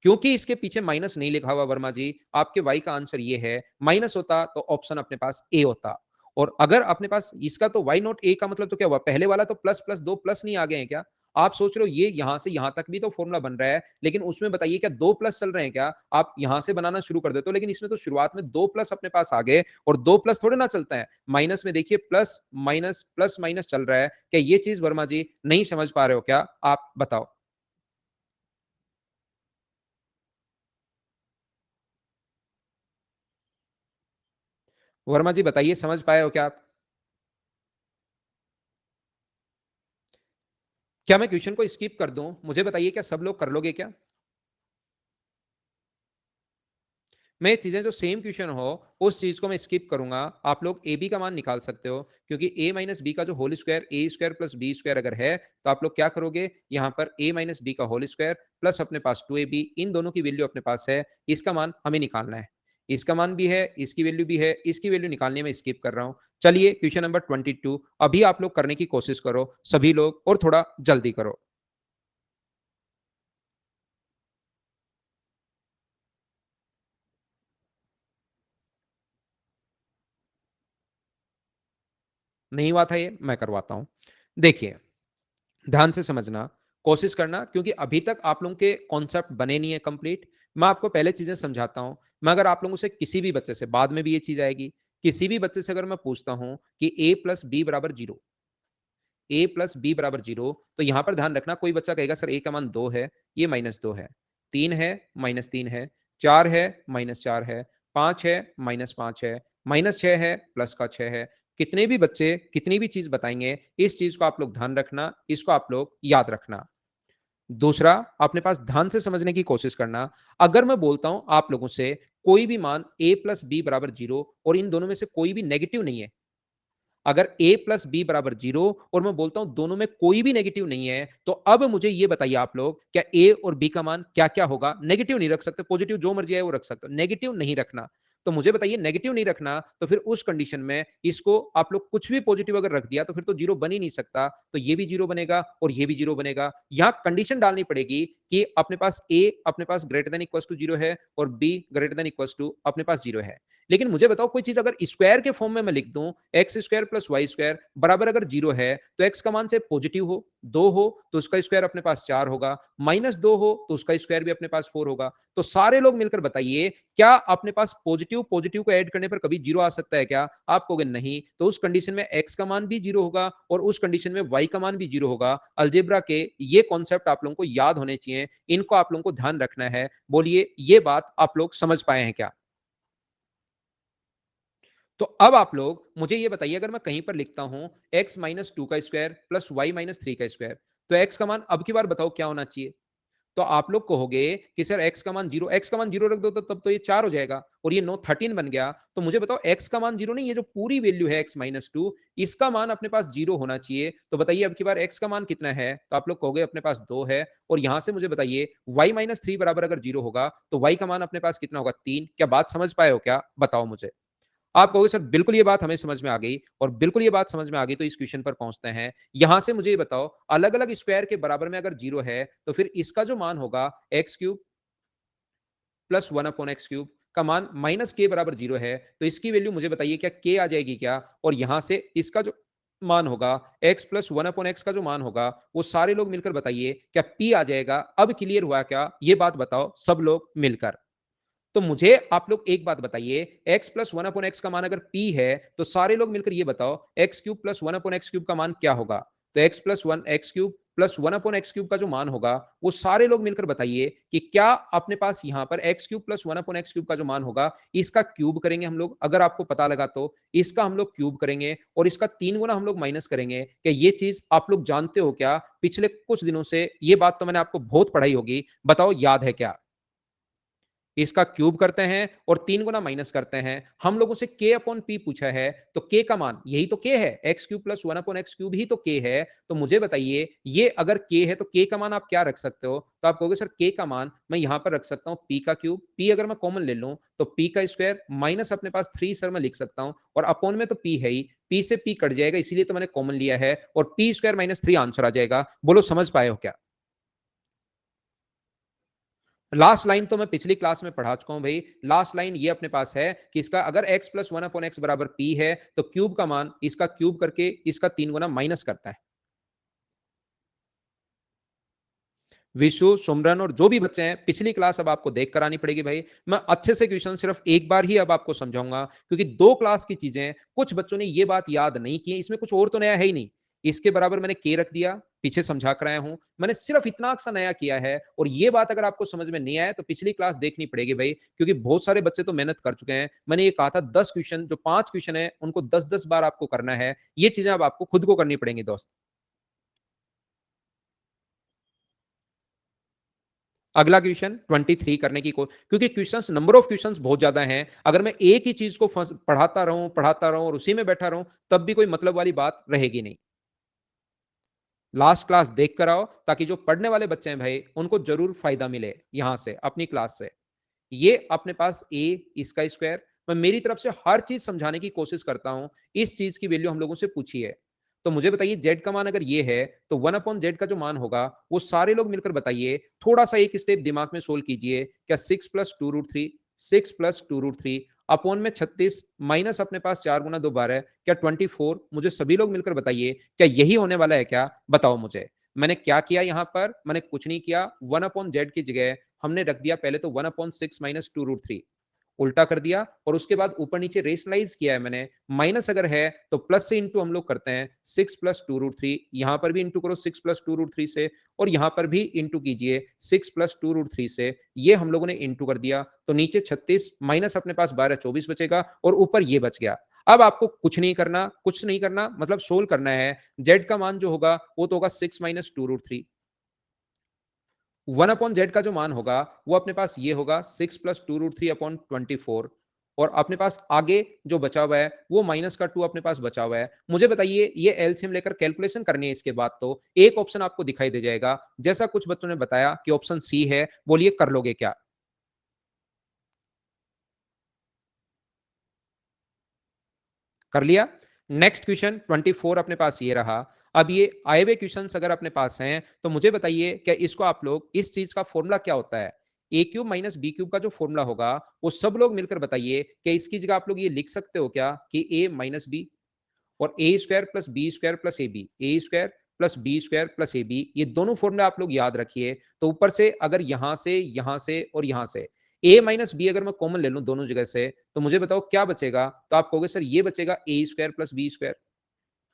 क्योंकि इसके पीछे माइनस नहीं लिखा हुआ वर्मा जी, आपके वाई का आंसर ये है। माइनस होता तो ऑप्शन अपने पास ए होता, और अगर अपने पास इसका तो वाई नॉट ए का मतलब तो क्या हुआ, पहले वाला तो प्लस प्लस दो प्लस नहीं आ गए हैं क्या। आप सोच रहे हो ये यहां से यहां तक भी तो फॉर्मूला बन रहा है, लेकिन उसमें बताइए क्या दो प्लस चल रहे हैं क्या, आप यहां से बनाना शुरू कर देते हो, लेकिन इसमें तो शुरुआत में दो प्लस अपने पास आ गए और दो प्लस थोड़े ना चलता है। माइनस में देखिए प्लस माइनस चल रहा है। क्या ये चीज वर्मा जी नहीं समझ पा रहे हो क्या, आप बताओ। वर्मा जी बताइए समझ पाए हो क्या आप। क्या मैं क्वेश्चन को स्किप कर दूं, मुझे बताइए क्या सब लोग कर लोगे क्या। मैं चीजें जो सेम क्वेश्चन हो उस चीज को मैं स्किप करूंगा, आप लोग ए बी का मान निकाल सकते हो, क्योंकि ए माइनस बी का जो होल स्क्वायर ए स्क्वायर प्लस बी स्क्वायर अगर है तो आप लोग क्या करोगे, यहाँ पर ए माइनस बी का होल स्क्वायर प्लस अपने पास 2ab, इन दोनों की वैल्यू अपने पास है, इसका मान हमें निकालना है। इसका मान भी है, इसकी वैल्यू भी है, इसकी वैल्यू निकालने में स्किप कर रहा हूं। चलिए क्वेश्चन नंबर 22 अभी आप लोग करने की कोशिश करो सभी लोग, और थोड़ा जल्दी करो। नहीं हुआ था ये, मैं करवाता हूं। देखिए ध्यान से समझना, कोशिश करना, क्योंकि अभी तक आप लोगों के कॉन्सेप्ट बने नहीं है कंप्लीट। मैं आपको पहले चीजें समझाता हूं। मैं अगर आप लोगों से किसी भी बच्चे से, बाद में भी ये चीज आएगी, किसी भी बच्चे से अगर मैं पूछता हूं कि a प्लस बी बराबर जीरो, ए प्लस बी बराबर जीरो, तो यहां पर ध्यान रखना कोई बच्चा कहेगा सर ए का मान दो है, ये -2 है, तीन है -3 है, चार है -4 है, पांच है -5 है, -6 है प्लस का 6 है। कितने भी बच्चे कितनी भी चीज बताएंगे, इस चीज को आप लोग ध्यान रखना, इसको आप लोग याद रखना। दूसरा, अपने पास ध्यान से समझने की कोशिश करना। अगर मैं बोलता हूं आप लोगों से कोई भी मान a प्लस बी बराबर जीरो और इन दोनों में से कोई भी नेगेटिव नहीं है, अगर a प्लस बी बराबर जीरो और मैं बोलता हूं दोनों में कोई भी नेगेटिव नहीं है, तो अब मुझे ये बताइए आप लोग, क्या a और b का मान क्या क्या होगा। नेगेटिव नहीं रख सकते, पॉजिटिव जो मर्जी है वो रख सकते हो, नेगेटिव नहीं रखना। तो मुझे बताइए नेगेटिव नहीं रखना, तो फिर उस कंडीशन में इसको आप लोग कुछ भी पॉजिटिव अगर रख दिया तो फिर तो जीरो बन ही नहीं सकता। तो ये भी जीरो बनेगा और ये भी जीरो बनेगा। यहां कंडीशन डालनी पड़ेगी कि अपने पास a अपने पास greater than equal to zero है और b greater than equal to अपने पास जीरो है। लेकिन मुझे बताओ कोई चीज अगर स्क्वायर के फॉर्म में मैं लिख दूं, x square plus Y square बराबर अगर जीरो है तो एक्स का मान से पॉजिटिव हो, दो हो तो उसका स्क्वायर अपने पास चार होगा, -2 हो तो उसका स्क्वायर भी अपने पास 4 होगा। तो सारे लोग मिलकर बताइए क्या अपने पास पॉजिटिव पॉजिटिव को ऐड करने पर कभी जीरो आ सकता है क्या। आप कहोगे नहीं, तो उस कंडीशन में एक्स का मान भी जीरो होगा और उस कंडीशन में वाई का मान भी जीरो होगा। अलजेब्रा के ये कॉन्सेप्ट आप लोगों को याद होने चाहिए, इनको आप लोगों को ध्यान रखना है। बोलिए ये बात आप लोग समझ पाए हैं क्या। तो अब आप लोग मुझे ये बताइए, अगर मैं कहीं पर लिखता हूं x माइनस टू का square plus y minus three का स्क्वायर, तो x का मान अब की बार बताओ क्या होना चाहिए। तो आप लोग कहोगे कि सर x का मान जीरो, x का मान जीरो रख दो तो तब तो ये चार हो जाएगा और ये 13 बन गया। तो मुझे बताओ x का मान जीरो नहीं, ये जो पूरी वैल्यू है x माइनस टू, इसका मान अपने पास जीरो होना चाहिए। तो बताइए अब की बार x का मान कितना है, तो आप लोग कहोगे अपने पास दो है। और यहां से मुझे बताइए y माइनस थ्री बराबर अगर जीरो होगा तो y का मान अपने पास कितना होगा, तीन। क्या बात समझ पाए हो क्या, बताओ मुझे। आप कहोगे सर बिल्कुल ये बात हमें समझ में आ गई, और बिल्कुल ये बात समझ में आ गई तो इस क्वेश्चन पर पहुंचते हैं। यहां से मुझे ये बताओ, अलग अलग स्क्वायर के बराबर में अगर जीरो है तो फिर इसका जो मान होगा x cube plus one upon X cube का मान माइनस के बराबर जीरो है, तो इसकी वैल्यू मुझे बताइए क्या के आ जाएगी क्या? और यहां से इसका जो मान होगा x plus one upon x का जो मान होगा वो सारे लोग मिलकर बताइए क्या p आ जाएगा? अब क्लियर हुआ क्या ये बात बताओ सब लोग मिलकर। तो मुझे आप लोग एक बात बताइए, x plus one upon x का मान अगर p है तो सारे लोग मिलकर ये बताओ x cube plus one upon X cube का मान क्या होगा? तो x plus one x cube plus one upon X cube का जो मान होगा वो सारे लोग मिलकर बताइए कि क्या अपने पास यहां पर x cube plus one upon X cube का जो मान होगा इसका क्यूब करेंगे हम लोग, अगर आपको पता लगा तो इसका हम लोग क्यूब करेंगे और इसका 3 गुना हम लोग माइनस करेंगे। क्या ये चीज आप लोग जानते हो क्या? पिछले कुछ दिनों से ये बात तो मैंने आपको बहुत पढ़ाई होगी, बताओ याद है क्या? इसका क्यूब करते हैं और 3 गुना माइनस करते हैं। हम लोगों से k अपॉन p पूछा है, तो k का मान यही तो k है, X cube plus one upon X cube ही तो k है। तो मुझे बताइए ये अगर k है तो k का मान आप क्या रख सकते हो? तो आप कहोगे सर k का मान मैं यहां पर रख सकता हूं p का क्यूब, p अगर मैं कॉमन ले लूं तो p का स्क्वायर माइनस अपने पास 3 सर मैं लिख सकता हूं, और अपॉन में तो p है ही, p से p कट जाएगा इसीलिए तो मैंने कॉमन लिया है, और p स्क्वायर माइनस 3 आंसर आ जाएगा। बोलो समझ पाए हो क्या? लास्ट लाइन तो मैं पिछली क्लास में पढ़ा चुका हूं भाई। लास्ट लाइन ये अपने पास है कि इसका अगर x plus one upon x बराबर p है तो क्यूब का मान इसका क्यूब करके इसका 3 गुना माइनस करता है। विशु, सुमरन और जो भी बच्चे हैं पिछली क्लास अब आपको देख कर आनी पड़ेगी भाई। मैं अच्छे से क्वेश्चन सिर्फ एक बार ही अब आपको समझाऊंगा, क्योंकि 2 क्लास की चीजें कुछ बच्चों ने ये बात याद नहीं की, इसमें कुछ और तो नया है ही नहीं। इसके बराबर मैंने के रख दिया, पीछे समझा कर आया हूं, मैंने सिर्फ इतना सा नया किया है। और ये बात अगर आपको समझ में नहीं आया तो पिछली क्लास देखनी पड़ेगी भाई, क्योंकि बहुत सारे बच्चे तो मेहनत कर चुके हैं। मैंने ये कहा था 10 क्वेश्चन, जो 5 क्वेश्चन है उनको 10-10 बार आपको करना है। ये चीजें अब आपको खुद को करनी पड़ेंगी दोस्त। अगला क्वेश्चन 23 करने की क्योंकि क्वेश्चंस, नंबर ऑफ क्वेश्चंस बहुत ज्यादा हैं। अगर मैं एक ही चीज को पढ़ाता रहूं और उसी में बैठा रहूं तब भी कोई मतलब वाली बात रहेगी नहीं। लास्ट क्लास देख कर आओ ताकि जो पढ़ने वाले बच्चे हैं भाई उनको जरूर फायदा मिले यहां से अपनी क्लास से। ये अपने पास ए, इसका स्क्वायर, मैं मेरी तरफ से हर चीज समझाने की कोशिश करता हूं। इस चीज की वैल्यू हम लोगों से पूछी है, तो मुझे बताइए जेड का मान अगर ये है तो वन अपॉन जेड का जो मान होगा वो सारे लोग मिलकर बताइए। थोड़ा सा एक स्टेप दिमाग में सोल्व कीजिए, क्या 6 plus 2 root 3, 6 plus 2 root 3 upon में 36 माइनस अपने पास 4 गुना 2 12, क्या 24? मुझे सभी लोग मिलकर बताइए क्या यही होने वाला है क्या? बताओ मुझे। मैंने क्या किया यहां पर? मैंने कुछ नहीं किया, वन अपॉन जेड की जगह हमने रख दिया पहले तो 1/6 - 2 रूट 3, उल्टा कर दिया, और उसके बाद ऊपर नीचे रेशनलाइज किया है मैंने। माइनस अगर है तो प्लस से इंटू हम लोग करते हैं, 6 + 2 √3, यहां पर भी इंटू करो 6 + 2 √3 से, और यहां पर भी इंटू कीजिए 6 + 2 √3 से। ये हम लोगों ने इंटू कर दिया तो नीचे 36 माइनस अपने पास 12 24 बचेगा, और ऊपर ये बच गया। अब आपको कुछ नहीं करना, कुछ नहीं करना मतलब सोल्व करना है। जेड का मान जो होगा वो तो होगा 6 - 2 √3। वन अपॉन जेड का जो मान होगा वो अपने पास ये होगा 6 + 2 √3/24। और अपने पास आगे जो बचा हुआ है वो माइनस का 2 अपने पास बचा हुआ है। मुझे बताइए ये एलसीएम लेकर कैलकुलेशन करनी है, इसके बाद तो एक ऑप्शन आपको दिखाई दे जाएगा, जैसा कुछ बच्चों ने बताया कि ऑप्शन सी है। बोलिए कर लोगे क्या? कर लिया। नेक्स्ट क्वेश्चन 24 अपने पास ये रहा। अब ये आए हुए क्वेश्चन अगर अपने पास हैं तो मुझे बताइए क्या इसको आप लोग, इस चीज का फॉर्मूला क्या होता है? ए क्यूब माइनस बी क्यूब का जो फॉर्मूला होगा वो सब लोग मिलकर बताइए क्या इसकी जगह आप लोग ये लिख सकते हो क्या कि ए माइनस बी और ए square plus B square plus A B, A square plus B square plus A B, ये दोनों फॉर्मूला आप लोग याद रखिए। तो ऊपर से अगर यहां से और यहां से ए माइनस बी अगर मैं कॉमन ले लूं दोनों जगह से, तो मुझे बताओ क्या बचेगा? तो आप कहोगे सर ये बचेगा ए स्क्वायर प्लस बी स्क्वायर,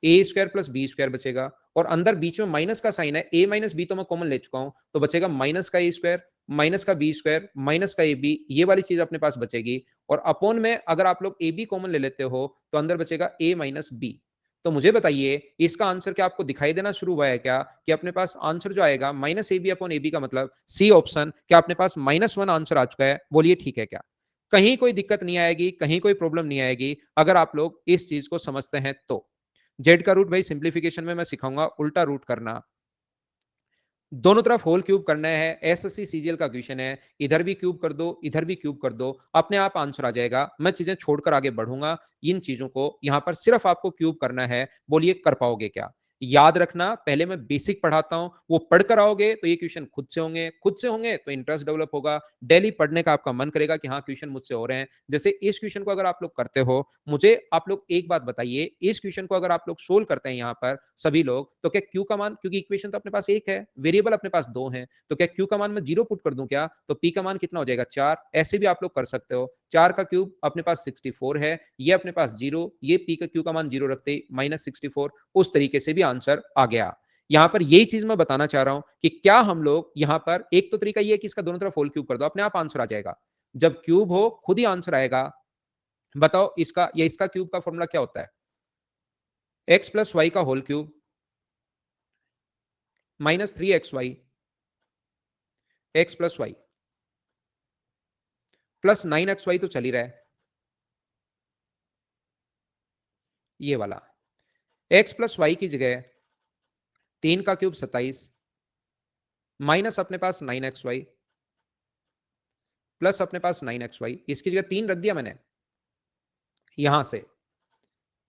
ए स्क्वायर प्लस बी स्क्वायर बचेगा, और अंदर बीच में माइनस का साइन है, ए माइनस बी तो मैं कॉमन ले चुका हूं, तो बचेगा माइनस का ए स्क्वायर माइनस का बी स्क्वायर माइनस का ए बी, ये वाली चीज अपने पास बचेगी। और अपॉन में अगर आप लोग ए बी कॉमन ले लेते हो तो अंदर बचेगा ए माइनस बी। तो मुझे बताइए इसका आंसर क्या आपको दिखाई देना शुरू हुआ है क्या कि अपने पास आंसर जो आएगा minus A b upon a b का मतलब सी ऑप्शन, क्या अपने पास -1 आंसर आ चुका है? बोलिए ठीक है क्या? कहीं कोई दिक्कत नहीं आएगी, कहीं कोई प्रॉब्लम नहीं आएगी अगर आप लोग इस चीज को समझते हैं तो। जेड का रूट भाई सिंप्लीफिकेशन में मैं सिखाऊंगा उल्टा रूट करना। दोनों तरफ होल क्यूब करना है, एसएससी सीजीएल का क्वेश्चन है, इधर भी क्यूब कर दो, इधर भी क्यूब कर दो, अपने आप आंसर आ जाएगा। मैं चीजें छोड़कर आगे बढ़ूंगा, इन चीजों को यहां पर सिर्फ आपको क्यूब करना है। बोलिए कर पाओगे क्या? याद रखना, पहले मैं बेसिक पढ़ाता हूं, वो पढ़कर आओगे तो ये क्वेश्चन खुद से होंगे तो इंटरेस्ट डेवलप होगा, डेली पढ़ने का आपका मन करेगा कि हाँ क्वेश्चन मुझसे हो रहे हैं। जैसे इस क्वेश्चन को अगर आप लोग करते हो, मुझे आप लोग एक बात बताइए, इस क्वेश्चन को अगर आप लोग सोल्व करते हैं यहाँ पर सभी लोग, तो क्या क्यू का मान, क्योंकि इक्वेशन तो अपने पास एक है, वेरिएबल अपने पास दो हैं, तो क्या क्यू का मान मैं 0 पुट कर दूं क्या? तो पी का मान कितना हो जाएगा? 4। ऐसे भी आप लोग कर सकते हो, 4 का क्यूब अपने पास 64 है, ये अपने पास 0, ये पी का क्यू का मान 0 रखते -64, उस तरीके से भी आंसर आ गया। यहां पर यही चीज मैं बताना चाह रहा हूं कि क्या हम लोग यहां पर, एक तो तरीका ये है कि इसका दोनों तरफ होल क्यूब कर दो, अपने आप आंसर आ जाएगा। जब क्यूब हो खुद ही आंसर आएगा। बताओ इसका या इसका क्यूब का फॉर्मूला क्या होता है? एक्स प्लस वाई का whole cube -3xy x plus y plus 9xy तो चल ही रहा है, ये वाला। एक्स प्लस वाई की जगह 3 का क्यूब 27 माइनस अपने पास 9xy प्लस अपने पास 9xy, इसकी जगह 3 रख दिया मैंने, यहां से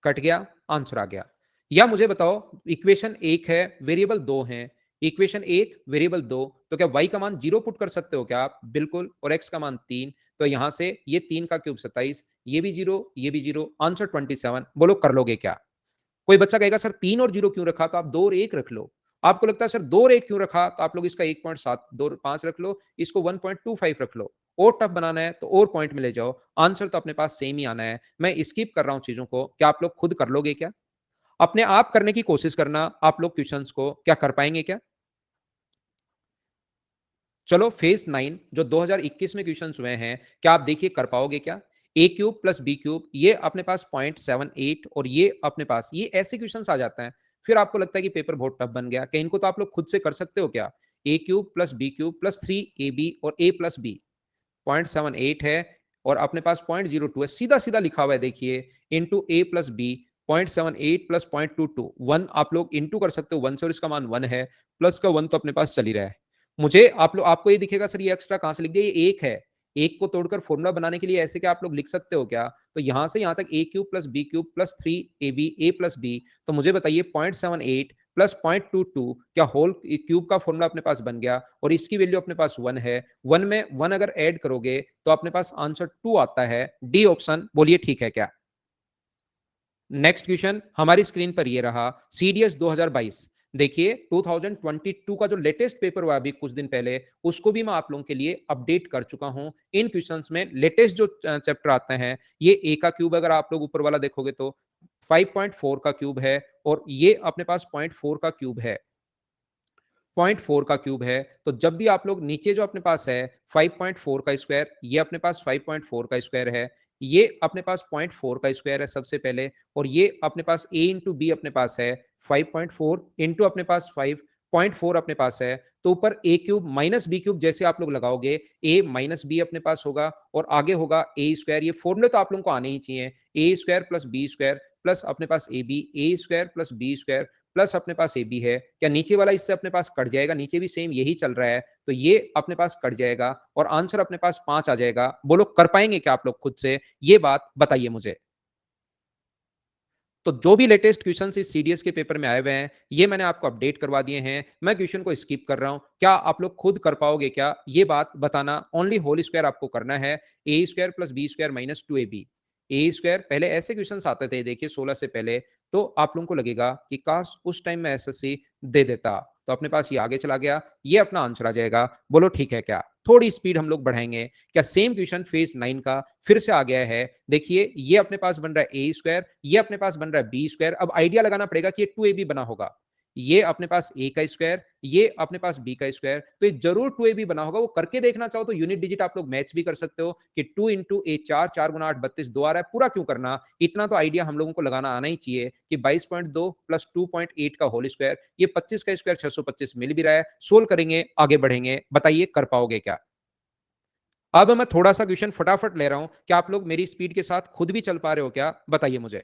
कट गया, आंसर आ गया। या मुझे बताओ, इक्वेशन एक है, वेरिएबल दो हैं, इक्वेशन एक वेरिएबल दो, तो क्या y का मान 0 पुट कर सकते हो क्या आप? बिल्कुल। और x का मान 3, तो यहां से ये 3 का क्यूब 27, ये भी 0, ये भी 0, आंसर 27। बोलो कर लोगे क्या? कोई बच्चा कहेगा सर 3 और 0 क्यों रखा? तो आप 2 और 1 रख लो। आपको लगता है सर 2 और 1 क्यों रखा? तो आप लोग इसका 1.7 2 5 रख लो, इसको 1.25 रख लो। और टफ बनाना है तो और पॉइंट में ले जाओ, आंसर तो अपने पास सेम ही आना है। मैं स्किप कर रहा हूं चीजों को, क्या आप लोग खुद कर लोगे क्या? अपने आप करने की कोशिश करना, आप लोग क्वेश्चंस को क्या कर पाएंगे क्या? चलो फेज 9 जो 2021 में क्वेश्चन हुए हैं, क्या आप देखिए कर पाओगे क्या? A cube plus B cube, ये अपने पास 0.78, और ये अपने पास, ये ऐसे क्वेश्चन आ जाते हैं। फिर आपको लगता है कि पेपर बहुत टफ बन गया, क्या इनको तो आप लोग खुद से कर सकते हो क्या? A cube plus B cube plus 3ab और a प्लस बी 0.78 है, और अपने पास 0.02 है, सीधा सीधा लिखा हुआ है देखिए, इंटू ए प्लस बी 0.78 प्लस 0.22 1, आप लोग इंटू कर सकते हो 1 से, और इसका मान 1 है, प्लस का 1 तो अपने पास चल ही रहा है। मुझे आप लोग, आपको ये दिखेगा सर ये एक्स्ट्रा कहां से लिख दिया? ये एक है, एक को तोड़कर फॉर्मूला बनाने के लिए ऐसे क्या आप लोग लिख सकते हो क्या? तो यहां से यहां तक A cube plus B cube plus 3ab A plus B, तो मुझे बताइए 0.78 प्लस 0.22, क्या होल क्यूब का फॉर्मूला अपने पास बन गया? और इसकी वैल्यू अपने पास 1 है, 1 में 1 अगर ऐड करोगे तो अपने पास आंसर 2 आता है, डी ऑप्शन। बोलिए ठीक है क्या? नेक्स्ट क्वेश्चन हमारी स्क्रीन पर ये रहा, सीडीएस 2022। देखिए 2022 का जो लेटेस्ट पेपर हुआ अभी कुछ दिन पहले, उसको भी मैं आप लोगों के लिए अपडेट कर चुका हूं। इन क्वेश्चंस में लेटेस्ट जो चैप्टर आते हैं, ये ए का क्यूब अगर आप लोग ऊपर वाला देखोगे तो 5.4 का क्यूब है, और ये अपने पास 0.4 का क्यूब है, 0.4 का क्यूब है। तो जब भी आप लोग नीचे जो अपने पास है 5.4 का स्क्वायर, ये अपने पास 5.4 का स्क्वायर है, ये अपने पास 0.4 का स्क्वायर है सबसे पहले, और ये अपने पास a इंटू बी अपने पास है 5.4 इंटू अपने पास 5.4 अपने पास है, तो ऊपर a cube minus b cube जैसे आप लोग लगाओगे, a माइनस बी अपने पास होगा, और आगे होगा a स्क्वायर। ये फॉर्मूले तो आप लोगों को आने ही चाहिए, a square plus B square plus अपने पास ए B, A square plus B square plus अपने पास ए बी है। क्या नीचे वाला इससे अपने पास कट जाएगा? नीचे भी सेम यही चल रहा है, तो ये अपने पास कट जाएगा, और आंसर अपने पास 5 आ जाएगा। बोलो कर पाएंगे क्या आप लोग खुद से? ये बात बताइए मुझे। तो जो भी लेटेस्ट क्वेश्चन इस सीडीएस के पेपर में आए हुए हैं, ये मैंने आपको अपडेट करवा दिए हैं। मैं क्वेश्चन को स्किप कर रहा हूं, क्या आप लोग खुद कर पाओगे क्या? ये बात बताना। ओनली होल स्क्वायर आपको करना है, A square plus B square minus 2ab A square. पहले ऐसे क्वेश्चन आते थे देखिए 16 से पहले, तो आप लोगों को लगेगा कि काश उस टाइम में एसएससी दे देता। तो अपने पास ये आगे चला गया, ये अपना आंसर आ जाएगा। बोलो ठीक है क्या? थोड़ी स्पीड हम लोग बढ़ाएंगे। क्या सेम क्वेश्चन फेज 9 का फिर से आ गया है? देखिए ये अपने पास बन रहा है ए स्क्वायर, ये अपने पास बन रहा है बी स्क्वायर। अब आइडिया लगाना पड़ेगा कि ये 2ab बना होगा, ये अपने पास ए का स्क्वायर, ये अपने पास बी का स्क्वायर, तो ये जरूर 2ab बना होगा। वो करके देखना चाहो तो यूनिट डिजिट आप लोग मैच भी कर सकते हो कि 2 इंटू ए 4, 4 गुना 8 32 2 आ रहा है, पूरा क्यों करना? इतना तो आइडिया हम लोगों को लगाना आना ही चाहिए कि 22.2 प्लस 2.8 का होल स्क्वायर, ये 25 का स्क्वायर 625 मिल भी रहा है। सोल्व करेंगे, आगे बढ़ेंगे, बताइए कर पाओगे क्या? अब मैं थोड़ा सा क्वेश्चन फटाफट ले रहा हूं, क्या आप लोग मेरी स्पीड के साथ खुद भी चल पा रहे हो क्या? बताइए मुझे।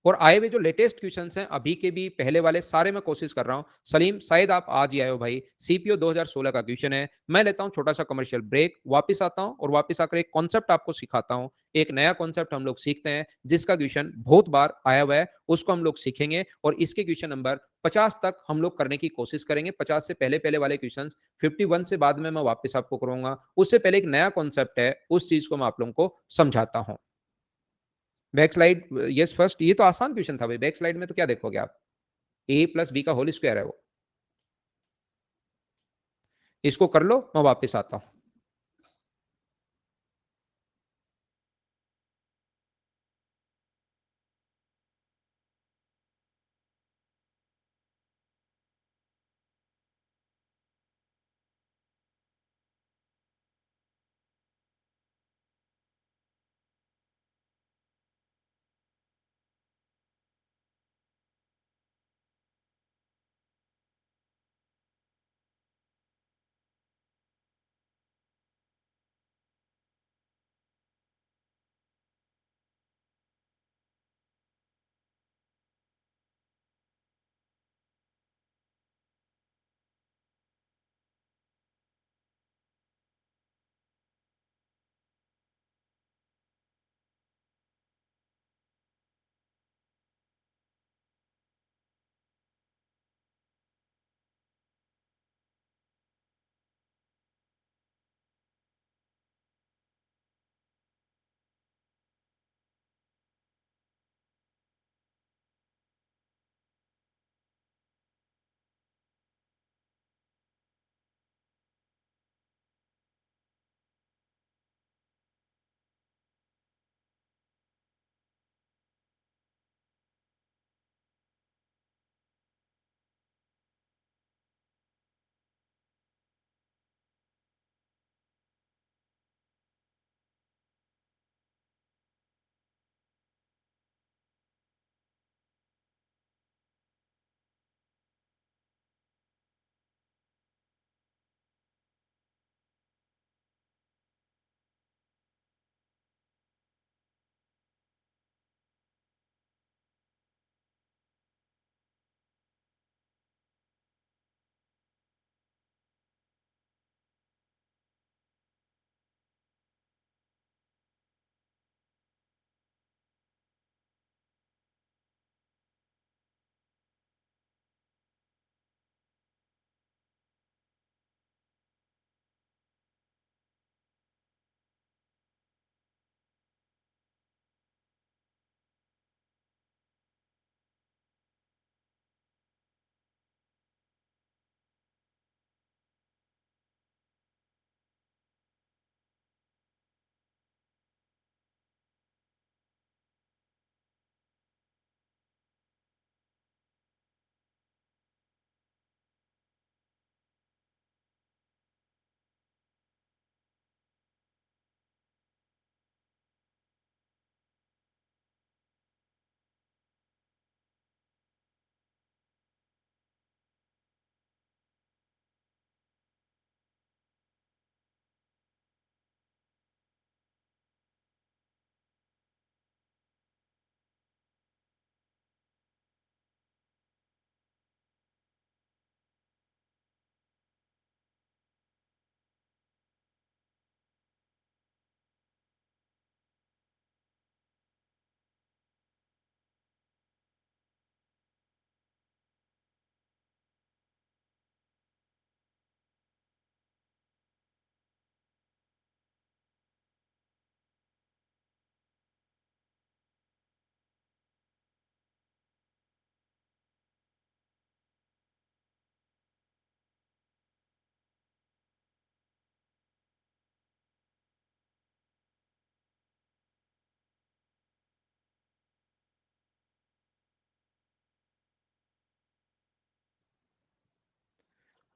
और आए हुए जो लेटेस्ट क्वेश्चंस हैं अभी के भी पहले वाले सारे मैं कोशिश कर रहा हूँ। सलीम शायद आप आज ही आए हो भाई। सीपीओ 2016 का क्वेश्चन है। मैं लेता हूँ छोटा-सा कमर्शियल ब्रेक, वापस आता हूँ और वापस आकर एक कॉन्सेप्ट आपको सिखाता हूँ। एक नया कॉन्सेप्ट हम लोग सीखते हैं जिसका क्वेश्चन बहुत बार आया हुआ है, उसको हम लोग सीखेंगे और इसके क्वेश्चन नंबर 50 तक हम लोग करने की कोशिश करेंगे। 50 से पहले-पहले वाले क्वेश्चंस 51 से बाद में मैं वापस आपको कराऊँगा। उससे पहले एक नया कॉन्सेप्ट है, उस चीज़ को मैं आप लोगों को समझाता हूँ। बैक स्लाइड यस फर्स्ट ये तो आसान क्वेश्चन था भाई। बैक स्लाइड में तो क्या देखोगे आप? ए प्लस बी का होल स्क्वायर है वो। इसको कर लो, मैं वापस आता हूँ।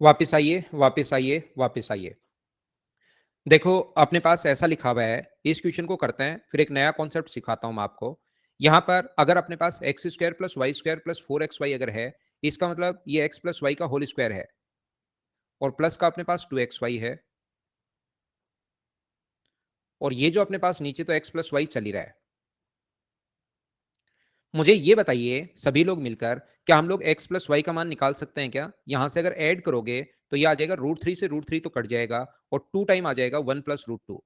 वापस आइए, वापस आइए, वापस आइए। देखो, अपने पास ऐसा लिखा हुआ है, इस क्वेश्चन को करते हैं, फिर एक नया कॉन्सेप्ट सिखाता हूँ मैं आपको। यहाँ पर अगर अपने पास x square plus Y square plus 4xy अगर है, इसका मतलब ये एक्स प्लस वाई का होल स्क्वायर है और प्लस का अपने पास 2xy है और ये जो अपने पास नीचे तो एक्स प्लस वाई चल ही रहा है। मुझे ये बताइए सभी लोग मिलकर, क्या हम लोग x प्लस वाई का मान निकाल सकते हैं क्या? यहां से अगर ऐड करोगे तो ये आ जाएगा √3 से √3 तो कट जाएगा और 2 टाइम आ जाएगा 1 प्लस √2।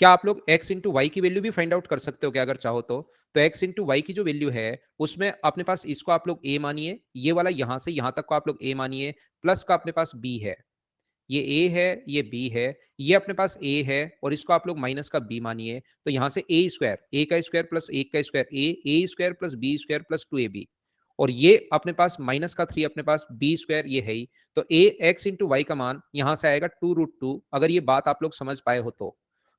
क्या आप लोग x इंटू वाई की वैल्यू भी फाइंड आउट कर सकते हो क्या अगर चाहो तो x इंटू वाई की जो वैल्यू है उसमें अपने पास इसको आप लोग a मानिए, ये वाला यहां से यहां तक को आप लोग a मानिए, प्लस का अपने पास b है, ये a है, ये b है, ये अपने पास a है और इसको आप लोग माइनस का b मानिए, तो यहां से a स्क्वायर, a का स्क्वायर प्लस 1 का square a square plus b square plus 2ab, और ये अपने पास माइनस का 3 अपने पास b स्क्वायर ये है ही, तो a x इंटू वाई का मान यहां से आएगा 2√2। अगर ये बात आप लोग समझ पाए हो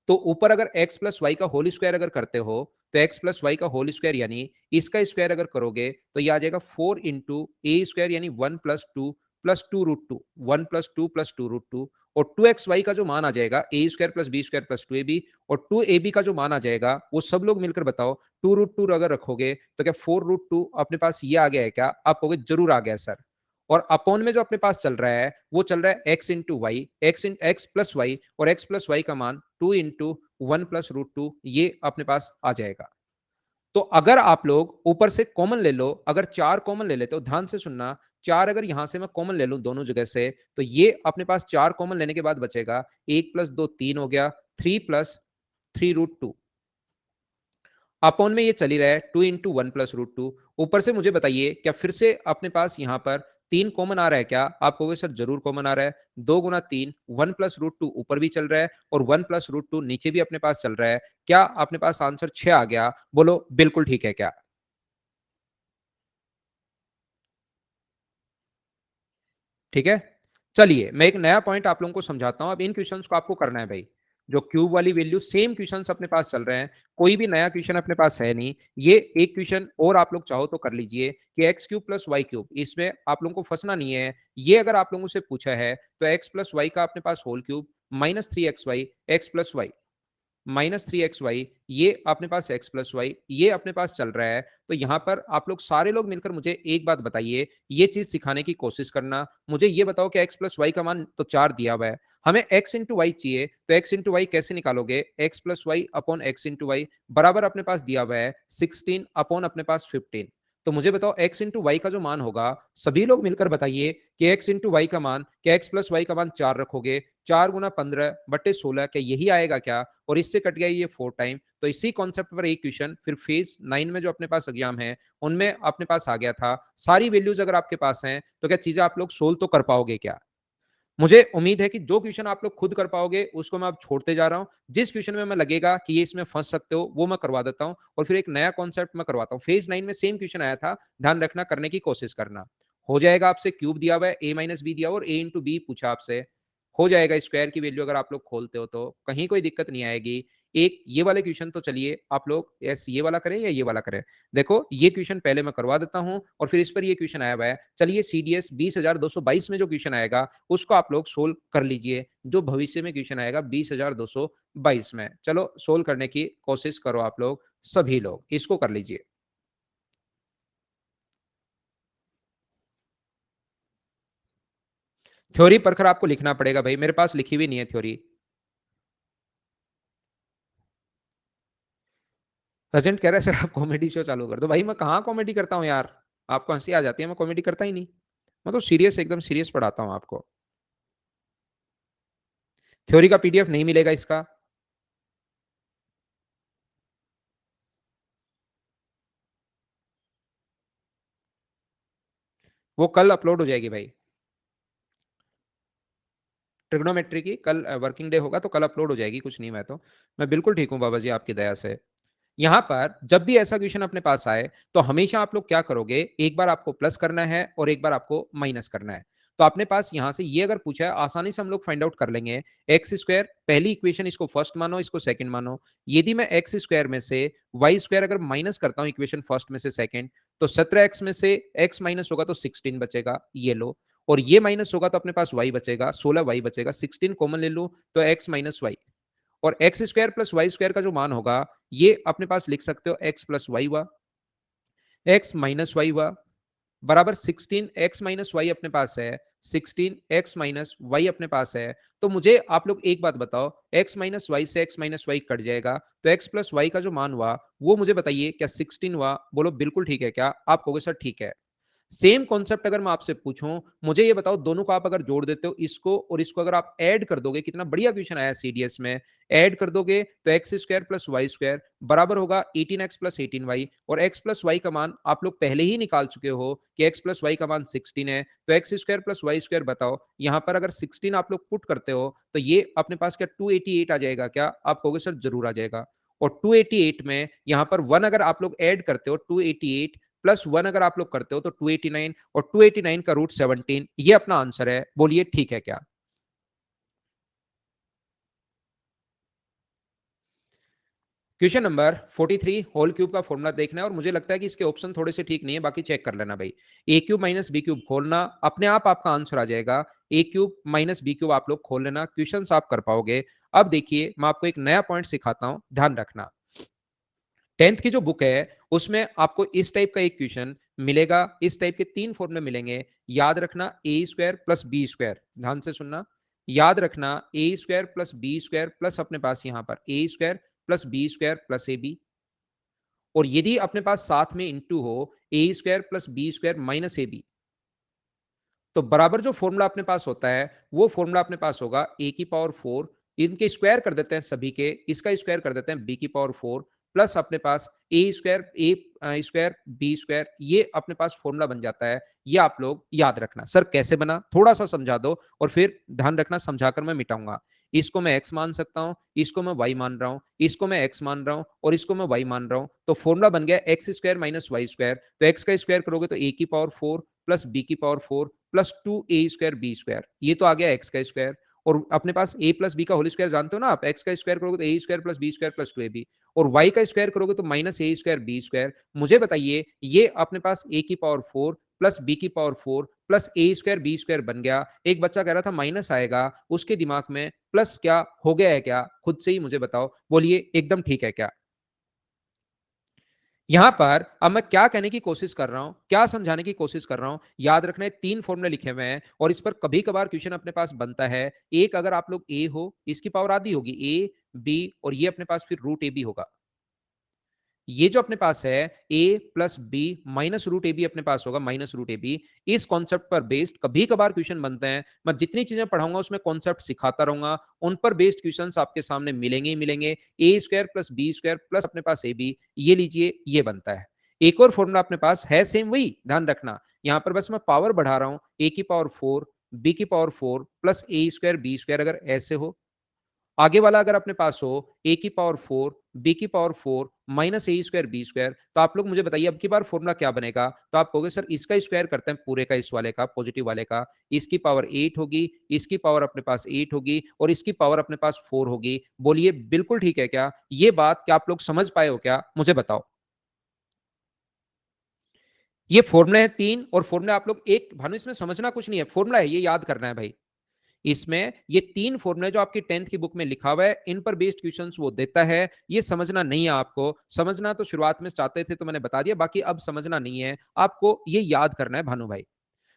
तो ऊपर अगर x प्लस वाई का होल स्क्वायर अगर करते हो तो x प्लस वाई का होल स्क्वायर यानी इसका स्क्वायर अगर करोगे तो ये आ जाएगा 4 इंटू ए स्क्वायर यानी 1 प्लस 2 1 प्लस 2 प्लस 2√2, और 2xy का जो मान आ जाएगा A square plus B square plus 2ab, और 2ab का जो मान आ जाएगा वो सब लोग मिलकर बताओ 2√2 अगर रखोगे तो क्या 4√2 अपने पास ये आ गया है क्या? आप कहोगे जरूर आ गया सर। और अपॉन में जो अपने पास चल रहा है वो चल रहा है x into y, x plus y, और x प्लस वाई का मान 2 इंटू 1 प्लस √2 ये अपने पास आ जाएगा। तो अगर आप लोग ऊपर से कॉमन ले लो, अगर 4 कॉमन ले लेते हो, ध्यान से सुनना, 4 अगर यहां से मैं कॉमन ले लूं दोनों जगह से, तो ये अपने पास 4 कॉमन लेने के बाद बचेगा 1 प्लस 2 3 हो गया, 3 प्लस 3√2, अपॉन में ये चली रहा है 2 इंटू 1 प्लस √2। ऊपर से मुझे बताइए क्या फिर से अपने पास यहां पर 3 कॉमन आ रहा है क्या? आप कहोगे सर जरूर कॉमन आ रहा है। 2 गुना 3, 1 प्लस √2 ऊपर भी चल रहा है और 1 प्लस √2 नीचे भी अपने पास चल रहा है। क्या अपने पास आंसर 6 आ गया? बोलो बिल्कुल ठीक है क्या? ठीक है? चलिए, मैं एक नया पॉइंट आप लोगों को समझाता हूँ। अब इन क्वेश्चंस को आपको करना है भाई। जो क्यूब वाली वैल्यू सेम क्वेश्चंस अपने पास चल रहे हैं, कोई भी नया क्वेश्चन अपने पास है नहीं। ये एक क्वेश्चन और आप लोग चाहो तो कर लीजिए कि x cube plus y cube, इसमें आप लोगों को फंसना नहीं है। ये अगर आप लोगों से पूछा है तो एक्स प्लस वाई का अपने पास whole cube minus 3xy x plus Y, -3xy, ये अपने पास x प्लस वाई, ये अपने पास चल रहा है। तो यहाँ पर आप लोग सारे लोग मिलकर मुझे एक बात बताइए, ये चीज सिखाने की कोशिश करना। मुझे ये बताओ कि x प्लस वाई का मान तो 4 दिया हुआ है, हमें x इंटू वाई चाहिए, तो x इंटू वाई कैसे निकालोगे? x plus y upon x into y बराबर अपने पास दिया हुआ है 16 अपॉन अपने पास 15। तो मुझे बताओ x इंटू वाई का जो मान होगा, सभी लोग मिलकर बताइए कि x इंटू वाई का मान, क्या x प्लस वाई का मान 4 रखोगे, 4 गुना 15/16, क्या यही आएगा क्या? और इससे कट गया ये 4 टाइम। तो इसी कॉन्सेप्ट पर एक क्वेश्चन फिर फेज 9 में जो अपने पास एग्जाम है उनमें अपने पास आ गया था। सारी वैल्यूज अगर आपके पास हैं तो क्या चीजें आप लोग सोल्व तो कर पाओगे क्या? मुझे उम्मीद है कि जो क्वेश्चन आप लोग खुद कर पाओगे उसको मैं अब छोड़ते जा रहा हूं। जिस क्वेश्चन में मैं लगेगा कि ये इसमें फंस सकते हो वो मैं करवा देता हूं और फिर एक नया कॉन्सेप्ट मैं करवाता हूं। फेज 9 में सेम क्वेश्चन आया था, ध्यान रखना, करने की कोशिश करना। हो जाएगा, आपसे क्यूब दिया हुआ है, a माइनस बी दिया हुआ और a इंटू बी पूछा आपसे, हो जाएगा स्क्वायर की वैल्यू अगर आप लोग खोलते हो तो कहीं कोई दिक्कत नहीं आएगी। एक ये वाले क्वेश्चन तो चलिए आप लोग यस ये वाला करें या ये वाला करें। देखो ये क्वेश्चन पहले मैं करवा देता हूं और फिर इस पर ये क्वेश्चन आया हुआ है। चलिए सीडीएस 20,222 में जो क्वेश्चन आएगा उसको आप लोग सोल्व कर लीजिए, जो भविष्य में क्वेश्चन आएगा 20,222 में। चलो सोल्व करने की कोशिश करो आप लोग, सभी लोग इसको कर लीजिए। थ्योरी पढ़कर आपको लिखना पड़ेगा भाई, मेरे पास लिखी हुई नहीं है थ्योरी। एजेंट कह रहा है सर आप कॉमेडी शो चालू कर दो। भाई मैं कहाँ कॉमेडी करता हूँ यार, आपको हंसी आ जाती है, मैं कॉमेडी करता ही नहीं। मैं तो सीरियस, एकदम सीरियस पढ़ाता हूँ आपको। थ्योरी का पीडीएफ नहीं मिलेगा इसका, वो कल अपलोड हो जाएगी भाई। ट्रिग्नोमेट्री की कल वर्किंग डे होगा तो कल अपलोड हो जाएगी, कुछ नहीं, मैं बिल्कुल ठीक हूँ बाबा जी आपकी दया से। यहाँ पर जब भी ऐसा क्वेश्चन अपने पास आए तो हमेशा आप लोग क्या करोगे, एक बार आपको प्लस करना है और एक बार आपको माइनस करना है। तो अपने पास यहां से ये अगर पूछा है आसानी से हम लोग फाइंड आउट कर लेंगे। एक्स स्क्वायर पहली इक्वेशन, इसको फर्स्ट मानो, इसको सेकंड मानो। यदि मैं एक्स स्क्वायर में से वाई स्क्वायर अगर माइनस करता हूं इक्वेशन फर्स्ट में से सेकंड, तो 17x में से x माइनस होगा तो 16 बचेगा, ये लो। और ये माइनस होगा तो अपने पास y बचेगा, 16y बचेगा, 16 कॉमन ले लो तो x माइनस वाई, और x square plus Y square का जो मान होगा ये अपने पास लिख सकते हो एक्स प्लस वाई हुआ, एक्स माइनस वाई हुआ, बराबर 16x माइनस वाई अपने पास है, 16x माइनस वाई अपने पास है। तो मुझे आप लोग एक बात बताओ, x माइनस वाई से x माइनस वाई कट जाएगा, तो x प्लस वाई का जो मान हुआ वो मुझे बताइए क्या 16 हुआ? बोलो बिल्कुल ठीक है क्या? आप कहोगे सर ठीक है। सेम कॉन्सेप्ट अगर मैं आपसे पूछूं, मुझे ये बताओ दोनों को आप अगर जोड़ देते हो, इसको और इसको अगर आप ऐड कर दोगे, कितना बढ़िया क्वेश्चन आया सीडीएस में, ऐड कर दोगे तो x square plus Y square बराबर होगा 18x प्लस 18y, और x प्लस वाई का मान आप लोग पहले ही निकाल चुके हो कि x प्लस वाई का मान 16 है, तो x square plus Y square बताओ, यहां पर अगर 16 आप लोग पुट करते हो तो ये अपने पास क्या 288 आ जाएगा क्या? आप कहोगे सर जरूर आ जाएगा। और 288 में यहां पर 1 अगर आप लोग ऐड करते हो, 288 प्लस 1 अगर आप लोग करते हो तो 289, और 289 का रूट 17, ये अपना आंसर है। बोलिए ठीक है क्या? क्वेश्चन नंबर 43 होल क्यूब का फॉर्मूला देखना है, और मुझे लगता है कि इसके ऑप्शन थोड़े से ठीक नहीं है, बाकी चेक कर लेना भाई। ए क्यूब माइनस बी क्यूब खोलना, अपने आप आपका आंसर आ जाएगा। ए क्यूब माइनस बी क्यूब आप लोग खोल लेना, क्वेश्चन आप कर पाओगे। अब देखिए मैं आपको एक नया पॉइंट सिखाता हूं, ध्यान रखना। 10th की जो बुक है उसमें आपको इस टाइप का एक क्वेश्चन मिलेगा, इस टाइप के 3 फॉर्मूले मिलेंगे। याद रखना A square plus B square, ध्यान से सुनना। याद रखना A square plus B square plus अपने पास यहां पर A square plus B square plus A B, और यदि अपने पास साथ में इंटू हो A square plus B square minus A B, तो बराबर जो फॉर्मूला अपने पास होता है वो फॉर्मूला अपने पास होगा ए की पावर 4, इनके स्क्वायर कर देते हैं सभी के, इसका स्क्वायर कर देते हैं बी की पावर 4, प्लस अपने पास ए स्क्वायर ए स्क्वायर बी स्क्वायर, ये अपने पास फॉर्मूला बन जाता है। ये आप लोग याद रखना। सर कैसे बना, थोड़ा सा समझा दो, और फिर ध्यान रखना समझाकर मैं मिटाऊंगा। इसको मैं x मान सकता हूं, इसको मैं y मान रहा हूं, इसको मैं x मान रहा हूं, और इसको मैं y मान रहा हूं, तो फॉर्मूला बन गया X square minus Y square. तो x का स्क्वायर करोगे तो a की पावर 4 प्लस बी की power 4 plus 2a² B square, ये तो आ गया एक्स का स्क्वायर। और अपने पास a प्लस बी का होल स्क्वायर जानते हो ना आप, एक्स का स्क्वायर करोगे तो ए square plus B square plus 2ab, और y का स्क्वायर करोगे तो minus A square B square. मुझे बताइए ये अपने पास a की पावर 4 प्लस बी की पावर 4 प्लस ए स्क्वायर बी स्क्वायर बन गया। एक बच्चा कह रहा था माइनस आएगा, उसके दिमाग में प्लस क्या हो गया है क्या? खुद से ही मुझे बताओ, बोलिए एकदम ठीक है क्या? यहां पर अब मैं क्या कहने की कोशिश कर रहा हूं, क्या समझाने की कोशिश कर रहा हूं, याद रखना 3 फॉर्मूले लिखे हुए हैं, और इस पर कभी कभार क्वेश्चन अपने पास बनता है। एक अगर आप लोग ए हो, इसकी पावर आधी होगी ए बी, और ये अपने पास फिर रूट ए बी होगा। ये जो अपने पास है a plus b minus root a b अपने पास होगा, माइनस रूट ए बी। इस कॉन्सेप्ट पर बेस्ड कभी कभार क्वेश्चन बनते हैं। मैं जितनी चीजें पढ़ाऊंगा उसमें कॉन्सेप्ट सिखाता रहूंगा, उन पर बेस्ड क्वेश्चंस आपके सामने मिलेंगे ही मिलेंगे। A square plus B square plus अपने पास ए बी, ये लीजिए ये बनता है। एक और फॉर्मूला अपने पास है सेम वही, ध्यान रखना। यहां पर बस मैं पावर बढ़ा रहा हूं, ए की पावर 4 बी की पावर 4 प्लस ए स्क्वायर बी स्क्वायर, अगर ऐसे हो। आगे वाला अगर अपने पास हो ए की पावर 4 बी की power 4 minus A square B square, तो आप लोग मुझे बताइए अब की बार फॉर्मूला क्या बनेगा? तो आप कहोगे सर इसका स्क्वायर करते हैं पूरे का, इस वाले का पॉजिटिव वाले का, इसकी पावर 8 होगी, इसकी पावर अपने पास 8 होगी, और इसकी पावर अपने पास 4 होगी। बोलिए बिल्कुल ठीक है क्या? ये बात क्या आप लोग समझ पाए हो क्या? मुझे बताओ। ये फॉर्मूले हैं 3, और फॉर्मूला आप लोग एक भानु इसमें समझना कुछ नहीं है, फॉर्मूला है, ये याद करना है भाई। इसमें ये 3 फॉर्मूले जो आपकी 10th की बुक में लिखा हुआ है, इन पर बेस्ड क्वेश्चंस वो देता है। ये समझना नहीं है आपको, समझना तो शुरुआत में चाहते थे तो मैंने बता दिया, बाकी अब समझना नहीं है आपको, ये याद करना है भानु भाई।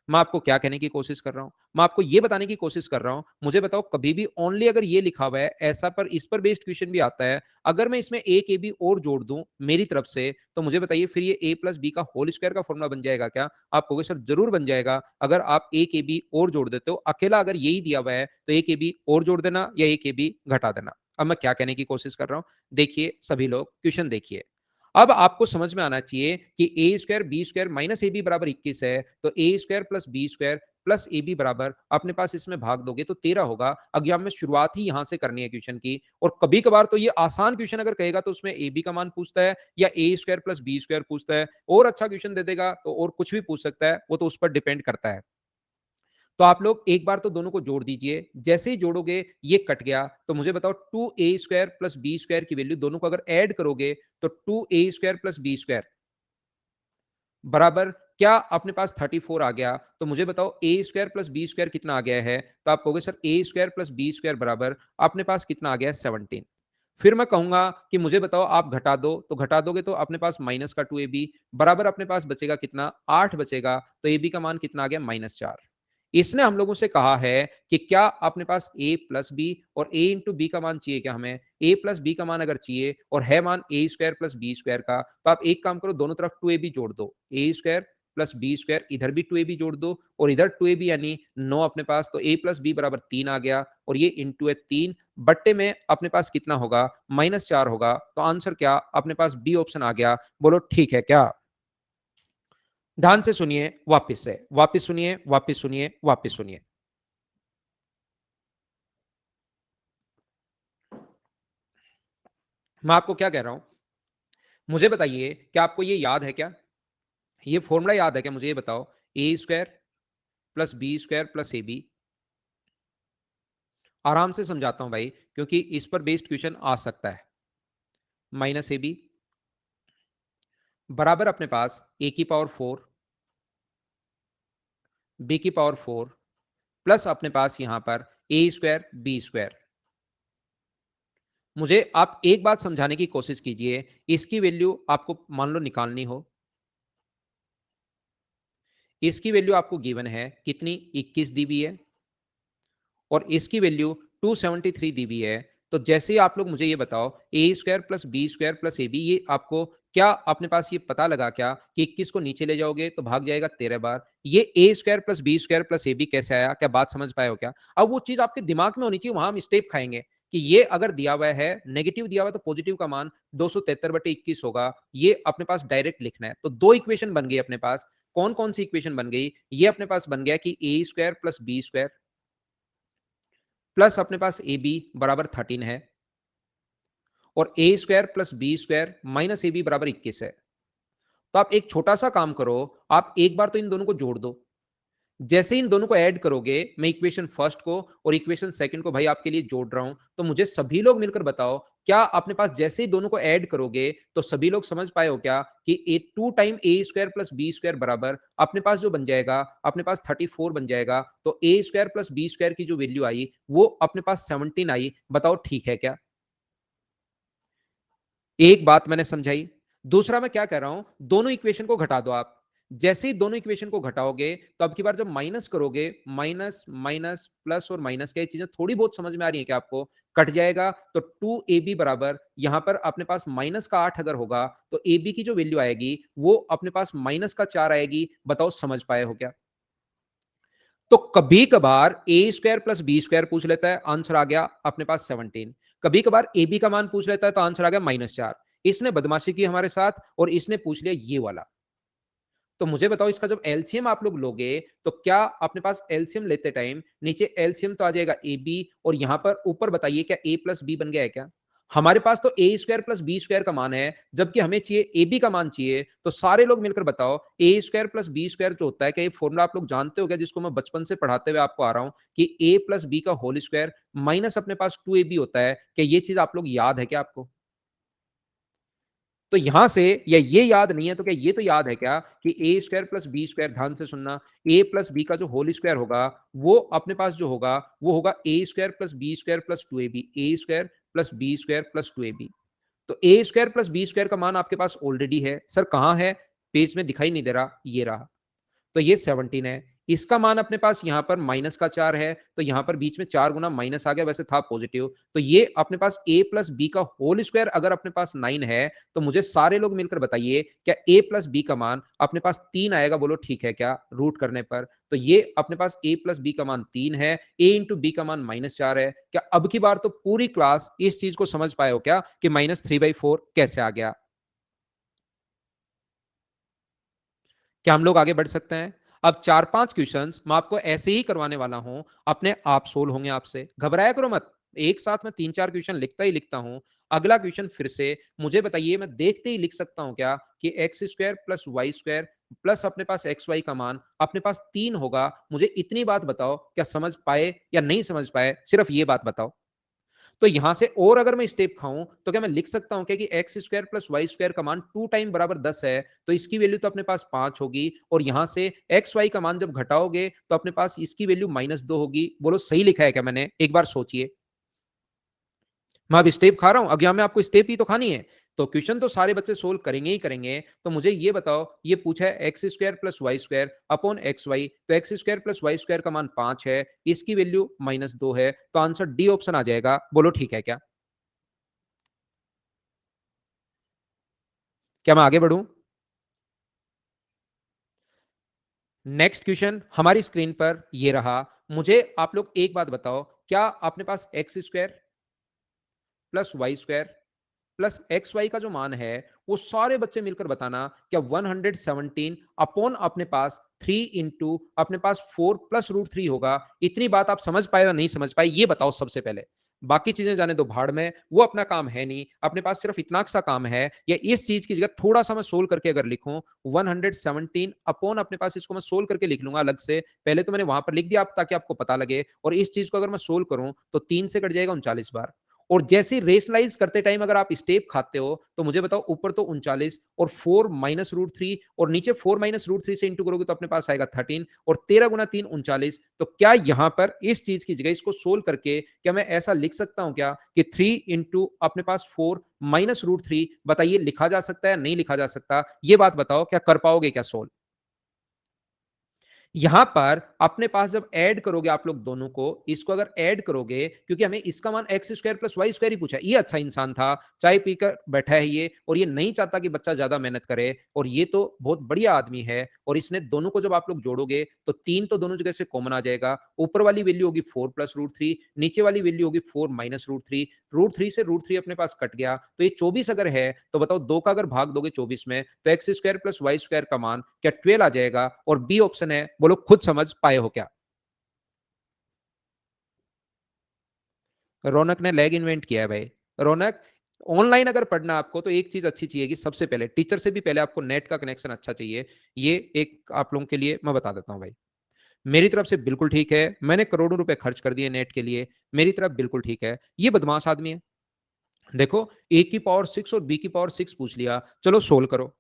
मैं आपको क्या कहने की कोशिश कर रहा हूं, मैं आपको ये बताने की कोशिश कर रहा हूं, मुझे बताओ कभी भी ओनली अगर ये लिखा हुआ है ऐसा, पर इस पर बेस्ड क्वेश्चन भी आता है, अगर मैं इसमें ए के बी और जोड़ दूं मेरी तरफ से, तो मुझे बताइए फिर ये ए प्लस बी का होल स्क्वायर का फॉर्मूला बन जाएगा क्या? आप कहोगे सर जरूर बन जाएगा, अगर आप ए के बी और जोड़ देते हो। अकेला अगर यही दिया हुआ है तो ए के बी और जोड़ देना या ए के बी घटा देना। अब मैं क्या कहने की कोशिश कर रहा हूं, देखिए सभी लोग क्वेश्चन देखिए। अब आपको समझ में आना चाहिए कि ए square B square minus A B बराबर 21 है, तो ए square plus B square plus A B बराबर अपने पास इसमें भाग दोगे तो 13 होगा। एग्जाम में शुरुआत ही यहां से करनी है क्वेश्चन की, और कभी कभार तो ये आसान क्वेश्चन अगर कहेगा तो उसमें ए बी का मान पूछता है, या ए स्क्वायर प्लस बी स्क्वायर पूछता है, और अच्छा क्वेश्चन दे देगा तो और कुछ भी पूछ सकता है, वो तो उस पर डिपेंड करता है। तो आप लोग एक बार तो दोनों को जोड़ दीजिए, जैसे ही जोड़ोगे ये कट गया, तो मुझे बताओ 2a² प्लस बी स्क्वायर की वैल्यू दोनों को अगर ऐड करोगे तो 2a² प्लस बी स्क्वायर बराबर क्या अपने पास 34 आ गया। तो मुझे बताओ A square plus B square कितना आ गया है? तो आप कहोगे sir A square plus B square बराबर अपने पास कितना आ गया है? 17। फिर मैं कहूंगा कि मुझे बताओ आप घटा दो, तो घटा दोगे तो अपने पास माइनस का 2ab बराबर अपने पास बचेगा कितना, 8 बचेगा। तो ab का मान कितना आ गया, -4। इसने हम लोगों से कहा है कि क्या अपने पास a प्लस बी और a इंटू बी का मान चाहिए क्या, हमें a प्लस बी का मान अगर चाहिए और है मान a square plus B square का, तो आप एक काम करो, दोनों तरफ 2ab जोड़ दो, a square plus B square, इधर भी 2ab जोड़ दो और इधर 2ab यानी 9 अपने पास, तो a प्लस बी बराबर 3 आ गया और ये इंटू है 3 बट्टे में अपने पास कितना होगा, -4 होगा। तो आंसर क्या अपने पास बी ऑप्शन आ गया। बोलो ठीक है क्या। ध्यान से सुनिए, वापस से, वापस सुनिए, वापस सुनिए, वापस सुनिए। मैं आपको क्या कह रहा हूं, मुझे बताइए क्या आपको ये याद है क्या, ये फॉर्मूला याद है क्या, मुझे ये बताओ। A square plus B square plus A B, आराम से समझाता हूं भाई क्योंकि इस पर बेस्ड क्वेश्चन आ सकता है। माइनस ए बी बराबर अपने पास ए की पावर 4 बी की पावर 4 प्लस अपने पास यहां पर ए स्क्वायर बी स्क्वायर। मुझे आप एक बात समझाने की कोशिश कीजिए, इसकी वैल्यू आपको मान लो निकालनी हो, इसकी वैल्यू आपको गिवन है कितनी, 21 दी हुई है और इसकी वैल्यू 273 दी हुई है। तो जैसे ही आप लोग मुझे ये बताओ, A square plus B square plus A B, ये आपको क्या अपने पास ये पता लगा क्या कि 21 को नीचे ले जाओगे तो भाग जाएगा 13 बार। ये A square plus B square plus A B कैसे आया, क्या बात समझ पाए हो क्या। अब वो चीज आपके दिमाग में होनी चाहिए, वहां हम स्टेप खाएंगे कि ये अगर दिया हुआ है नेगेटिव दिया हुआ है तो पॉजिटिव का मान 273/21 होगा, ये अपने पास डायरेक्ट लिखना है। तो दो इक्वेशन बन गई अपने पास। कौन कौन सी इक्वेशन बन गई, ये अपने पास बन गया कि ए square plus B square plus अपने पास ए बी बराबर 13 है और ए square plus B square minus A B बराबर 21 है। तो आप एक छोटा सा काम करो, आप एक बार तो इन दोनों को जोड़ दो। जैसे इन दोनों को ऐड करोगे, मैं इक्वेशन फर्स्ट को और इक्वेशन सेकंड को भाई आपके लिए जोड़ रहा हूं, तो मुझे सभी लोग मिलकर बताओ क्या अपने पास जैसे ही दोनों को ऐड करोगे तो सभी लोग समझ पाए हो क्या कि ए 2 टाइम ए स्क्वायर प्लस बी स्क्वायर बराबर अपने पास जो बन जाएगा, अपने पास 34 बन जाएगा। तो ए स्क्वायर प्लस बी स्क्वायर की जो वैल्यू आई वो अपने पास 17 आई। बताओ ठीक है क्या। एक बात मैंने समझाई। दूसरा मैं क्या कह रहा हूं, दोनों इक्वेशन को घटा दो आप। जैसे ही दोनों इक्वेशन को घटाओगे तो अब की बार जब माइनस करोगे, माइनस माइनस प्लस और माइनस क्या चीजें थोड़ी बहुत समझ में आ रही है क्या आपको, कट जाएगा। तो 2ab बराबर यहां पर अपने पास माइनस का 8 अगर होगा तो ab की जो वैल्यू आएगी वो अपने पास माइनस का 4 आएगी। बताओ समझ पाए हो क्या। तो कभी कभार ए स्क्वायर प्लस बी स्क्वायर पूछ लेता है, आंसर आ गया अपने पास 17। कभी कभार ए बी का मान पूछ लेता है तो आंसर आ गया -4। इसने बदमाशी की हमारे साथ और इसने पूछ लिया ये वाला। तो मुझे बताओ इसका जब एलसीएम आप लोग लोगे तो क्या अपने पास एलसीएम लेते टाइम नीचे एलसीएम तो आ जाएगा ए बी और यहां पर ऊपर बताइए क्या ए प्लस बी बन गया है क्या। हमारे पास तो ए स्क्वायर प्लस बी स्क्वायर का मान है, जबकि हमें चाहिए ए बी का मान चाहिए। तो सारे लोग मिलकर बताओ A square plus B square जो होता है, क्या ये फॉर्मूला आप लोग जानते हो क्या, जिसको मैं बचपन से पढ़ाते हुए आपको आ रहा हूं कि ए प्लस बी का होल स्क्वायर माइनस अपने पास 2ab होता है। क्या ये चीज आप लोग याद है क्या आपको। तो यहां से या ये याद नहीं है तो क्या ये तो याद है क्या कि ए स्क्वायर प्लस बी स्क्वायर, ध्यान से सुनना, ए प्लस बी का जो होल स्क्वायर होगा वो अपने पास जो होगा वो होगा a square plus B square plus 2ab, A square plus B square plus 2ab। तो ए स्क्वायर प्लस बी स्क्वायर का मान आपके पास ऑलरेडी है। सर कहां है, पेज में दिखाई नहीं दे रहा, ये रहा। तो ये 17 है। इसका मान अपने पास यहां पर माइनस का 4 है, तो यहां पर बीच में 4 गुना माइनस आ गया, वैसे था पॉजिटिव। तो ये अपने पास a प्लस बी का होल स्क्वायर अगर अपने पास 9 है तो मुझे सारे लोग मिलकर बताइए क्या a प्लस बी का मान अपने पास 3 आएगा। बोलो ठीक है क्या, रूट करने पर। तो ये अपने पास a प्लस बी का मान 3 है, a इंटू बी का मान -4 है। क्या अब की बार तो पूरी क्लास इस चीज को समझ पाए हो क्या कि -3/4 कैसे आ गया। क्या हम लोग आगे बढ़ सकते हैं। अब 4-5 क्वेश्चंस मैं आपको ऐसे ही करवाने वाला हूं, अपने आप सोल्व होंगे आपसे, घबराया करो मत। एक साथ में 3-4 क्वेश्चन लिखता ही लिखता हूं। अगला क्वेश्चन फिर से मुझे बताइए, मैं देखते ही लिख सकता हूं क्या कि X square plus Y square plus अपने पास एक्स वाई का मान अपने पास 3 होगा। मुझे इतनी बात बताओ, क्या समझ पाए या नहीं समझ पाए, सिर्फ ये बात बताओ। तो यहां से और अगर मैं स्टेप खाऊं तो क्या मैं लिख सकता हूं क्या कि X square plus Y square का मान 2 टाइम बराबर 10 है, तो इसकी वैल्यू तो अपने पास 5 होगी और यहां से एक्स वाई का मान जब घटाओगे तो अपने पास इसकी वैल्यू -2 होगी। बोलो सही लिखा है क्या मैंने, एक बार सोचिए। मैं अब स्टेप खा रहा हूँ, एग्जाम में आपको स्टेप ही तो खानी है। तो क्वेश्चन तो सारे बच्चे सोल्व करेंगे ही करेंगे। तो मुझे ये बताओ, ये पूछा है x square plus Y square upon x y, तो x square plus Y square का मान 5 है, इसकी वैल्यू -2 है, तो आंसर डी ऑप्शन आ जाएगा। बोलो ठीक है क्या? क्या मैं आगे बढ़ूं? नेक्स्ट क्वेश्चन हमारी स्क्रीन पर ये रहा। मुझे आप लोग एक बात बताओ, क्या अपने पास x square plus Y square plus x y का जो मान है, वो सारे बच्चे मिलकर बताना, क्या 117 अपॉन अपने पास 3 इंटू अपने पास 4 प्लस रूट 3 होगा? इतनी बात आप समझ पाए या नहीं समझ पाए, ये बताओ सबसे पहले। बाकी चीजें जाने दो भाड़ में, वो अपना काम है नहीं, अपने पास सिर्फ इतना सा काम है, या इस चीज की जगह थोड़ा सा मैं सोल्व करके अगर लिखूं, 117 अपॉन अपने पास, इसको मैं सोल्व करके लिख लूंगा अलग से। पहले तो मैंने वहां पर लिख दिया आप, ताकि आपको पता लगे। और इस चीज को अगर मैं सोल्व करूं तो 3 से कट जाएगा 39 बार। और जैसे रेशनलाइज करते टाइम अगर आप स्टेप खाते हो, तो मुझे बताओ, ऊपर तो 39 और 4 माइनस रूट 3, और नीचे 4 माइनस रूट 3 से इंटू करोगे तो अपने पास आएगा 13, और 13 गुना 3 39। तो क्या यहां पर इस चीज की जगह इसको सोल्व करके क्या मैं ऐसा लिख सकता हूं क्या कि 3 इंटू अपने पास 4 माइनस रूट 3, बताइए लिखा जा सकता है नहीं लिखा जा सकता? ये बात बताओ, क्या कर पाओगे क्या सोल्व? यहां पर अपने पास जब ऐड करोगे आप लोग दोनों को, इसको अगर ऐड करोगे, क्योंकि हमें इसका मान x square plus Y square ही पूछा है। ये अच्छा इंसान था, चाय पीकर बैठा है ये, और ये नहीं चाहता कि बच्चा ज्यादा मेहनत करे, और ये तो बहुत बढ़िया आदमी है। और इसने दोनों को जब आप लोग जोड़ोगे तो 3 तो दोनों जगह से कॉमन आ जाएगा। ऊपर वाली वैल्यू होगी 4 प्लस रूट 3, नीचे वाली वैल्यू होगी 4 माइनस रूट 3। रूट 3 से रूट 3 अपने पास कट गया, तो ये 24 अगर है, तो बताओ 2 का अगर भाग दोगे 24 में, तो x square plus Y square का मान क्या 12 आ जाएगा? और बी ऑप्शन है, बोलो खुद समझ पाए हो क्या? रौनक ने लैग इन्वेंट किया है भाई। रौनक, ऑनलाइन अगर पढ़ना आपको, तो एक चीज अच्छी चाहिए कि सबसे पहले टीचर से भी पहले आपको नेट का कनेक्शन अच्छा चाहिए। ये एक आप लोगों के लिए मैं बता देता हूं भाई। मेरी तरफ से बिल्कुल ठीक है, मैंने करोड़ों रुपए खर्च कर दिए नेट के लिए, मेरी तरफ बिल्कुल ठीक है। ये बदमाश आदमी है। देखो, ए की पावर 6 और बी की पावर 6 पूछ लिया, चलो सोल्व करो।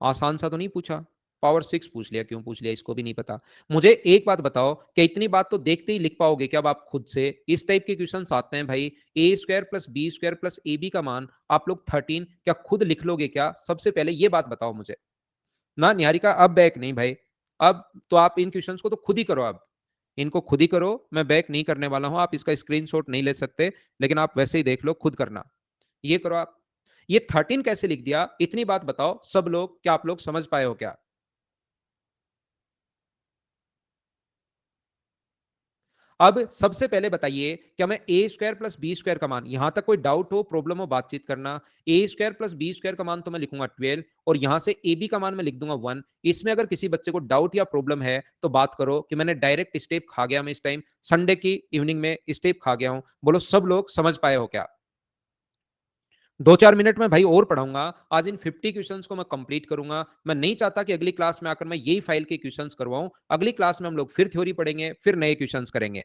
आसान सा तो नहीं पूछा। पावर 6 पूछ लिया, क्यों पूछ लिया इसको भी नहीं पता। मुझे एक बात बताओ, क्या इतनी बात तो देखते ही लिख पाओगे क्या अब आप खुद से? इस टाइप के क्वेश्चन आते हैं भाई। A square plus B square plus A b का मान आप लोग 13, क्या खुद लिख लोगे क्या? सबसे पहले ये बात बताओ मुझे। ना निहारिका, अब बैक नहीं भाई। अब तो आप इन क्वेश्चंस को तो खुद ही करो। अब इनको खुद ही करो, मैं बैक नहीं करने वाला हूं। आप इसका स्क्रीनशॉट नहीं ले सकते, लेकिन आप वैसे ही देख लो, खुद करना। ये करो आप। ये 13 कैसे लिख दिया, इतनी बात बताओ सब लोग, क्या आप लोग समझ पाए हो क्या? अब सबसे पहले बताइए, क्या मैं ए स्क्वायर प्लस बी स्क्वायर का मान, यहां तक कोई डाउट हो, प्रॉब्लम हो, बातचीत करना। ए स्क्वायर प्लस बी स्क्वायर का मान तो मैं लिखूंगा 12, और यहां से ए बी का मान मैं लिख दूंगा 1। इसमें अगर किसी बच्चे को डाउट या प्रॉब्लम है, तो बात करो कि मैंने डायरेक्ट स्टेप खा गया। मैं इस टाइम संडे की इवनिंग में स्टेप खा गया हूं। बोलो सब लोग समझ पाए हो क्या? 2-4 मिनट में भाई और पढ़ाऊंगा। आज इन 50 क्वेश्चंस को मैं कंप्लीट करूंगा। मैं नहीं चाहता कि अगली क्लास में आकर मैं यही फाइल के क्वेश्चंस करवाऊं। अगली क्लास में हम लोग फिर थ्योरी पढ़ेंगे, फिर नए क्वेश्चंस करेंगे।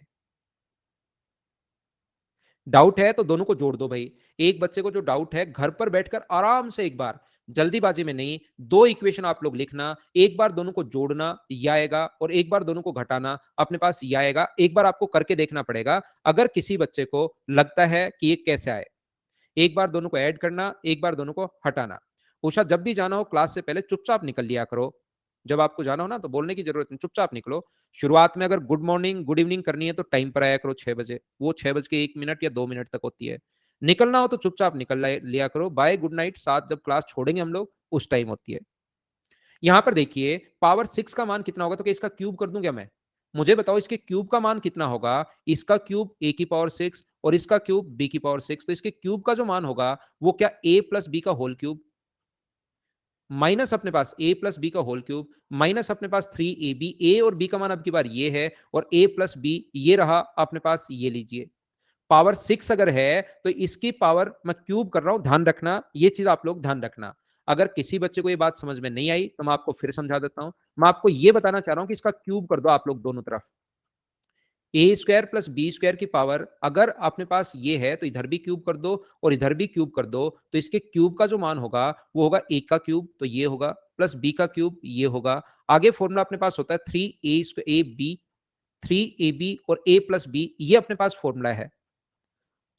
डाउट है तो दोनों को जोड़ दो भाई। एक बच्चे को जो डाउट है, घर पर बैठकर आराम से एक बार, जल्दीबाजी में नहीं, दो इक्वेशन आप लोग लिखना, एक बार दोनों को जोड़ना, ये आएगा, और एक बार दोनों को घटाना, अपने पास ये आएगा। एक बार आपको करके देखना पड़ेगा, अगर किसी बच्चे को लगता है कि ये कैसे आए। एक बार दोनों को ऐड करना, एक बार दोनों को हटाना। उषा, जब भी जाना हो क्लास से पहले चुपचाप निकल लिया करो। जब आपको जाना हो ना, तो बोलने की जरूरत नहीं, चुपचाप निकलो। शुरुआत में अगर गुड मॉर्निंग गुड इवनिंग करनी है, तो टाइम पर आया करो 6 बजे, वो 6 बज के 1 मिनट या 2 मिनट तक होती है। निकलना हो तो चुपचाप निकल लिया करो। बाय गुड नाइट, साथ जब क्लास छोड़ेंगे हम लोग, उस टाइम होती है। यहां पर देखिए, पावर 6 का मान कितना होगा, तो क्या इसका क्यूब कर दूं क्या मैं? मुझे बताओ इसके क्यूब का मान कितना होगा। इसका क्यूब ए की पावर 6, और इसका क्यूब बी की पावर 6, तो इसके क्यूब का जो मान होगा, वो क्या ए प्लस बी का होल क्यूब, माइनस अपने पास ए प्लस बी का होल क्यूब, माइनस अपने पास 3ab। ए और बी का मान अब की बार ये है, और ए प्लस बी ये रहा अपने पास, ये लीजिए। पावर 6 अगर है, तो इसकी पावर मैं क्यूब कर रहा हूं, ध्यान रखना, ये चीज आप लोग ध्यान रखना। अगर किसी बच्चे को ये बात समझ में नहीं आई, तो मैं आपको फिर समझा देता हूं। मैं आपको ये बताना चाह रहा हूं कि इसका क्यूब कर दो आप लोग दोनों तरफ। ए स्क्वायर प्लस बी स्क्वायर की पावर अगर अपने पास ये है, तो इधर भी क्यूब कर दो और इधर भी क्यूब कर दो, तो इसके क्यूब का जो मान होगा, वो होगा ए का क्यूब, तो ये होगा, प्लस बी का क्यूब, ये होगा। आगे फॉर्मूला अपने पास होता है 3a बी, 3ab और a प्लस बी, ये अपने पास फॉर्मूला है।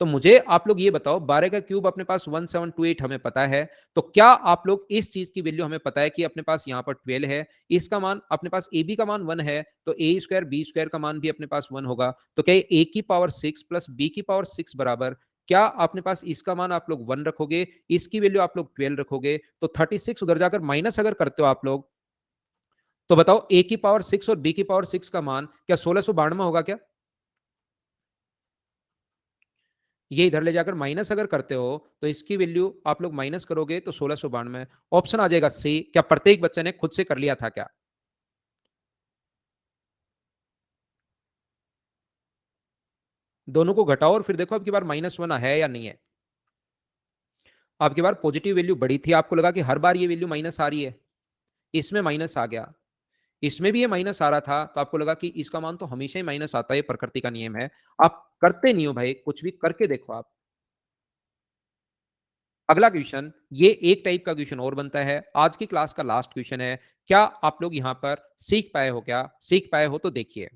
तो मुझे आप लोग ये बताओ 12 का क्यूब अपने पास 1728 हमें पता है, तो क्या आप लोग इस चीज की वैल्यू हमें पता है कि अपने पास यहाँ पर 12 है, इसका मान अपने पास ए बी का मान 1 है, तो ए स्क्वायर बी स्क्वायर का मान भी अपने पास 1 होगा। तो क्या ए की पावर 6 प्लस बी की पावर 6 बराबर, क्या अपने पास इसका मान आप लोग 1 रखोगे, इसकी वैल्यू आप लोग 12 रखोगे, तो 36 उधर जाकर माइनस अगर करते हो आप लोग, तो बताओ ए की पावर 6 और बी की पावर 6 का मान क्या 1692 होगा क्या? ये इधर ले जाकर माइनस अगर करते हो तो इसकी वैल्यू आप लोग माइनस करोगे तो 1692। ऑप्शन आ जाएगा सी। क्या प्रत्येक बच्चे ने खुद से कर लिया था क्या? दोनों को घटाओ और फिर देखो अब की बार -1 है या नहीं है। अब की बार पॉजिटिव वैल्यू बड़ी थी, आपको लगा कि हर बार ये वैल्यू माइनस आ रही है, इसमें माइनस आ गया, इसमें भी ये माइनस आ रहा था, तो आपको लगा कि इसका मान तो हमेशा ही माइनस आता है, प्रकृति का नियम है। आप करते नहीं हो भाई, कुछ भी करके देखो आप। अगला क्वेश्चन, ये एक टाइप का क्वेश्चन और बनता है, आज की क्लास का लास्ट क्वेश्चन है। क्या आप लोग यहां पर सीख पाए हो? क्या सीख पाए हो? तो देखिए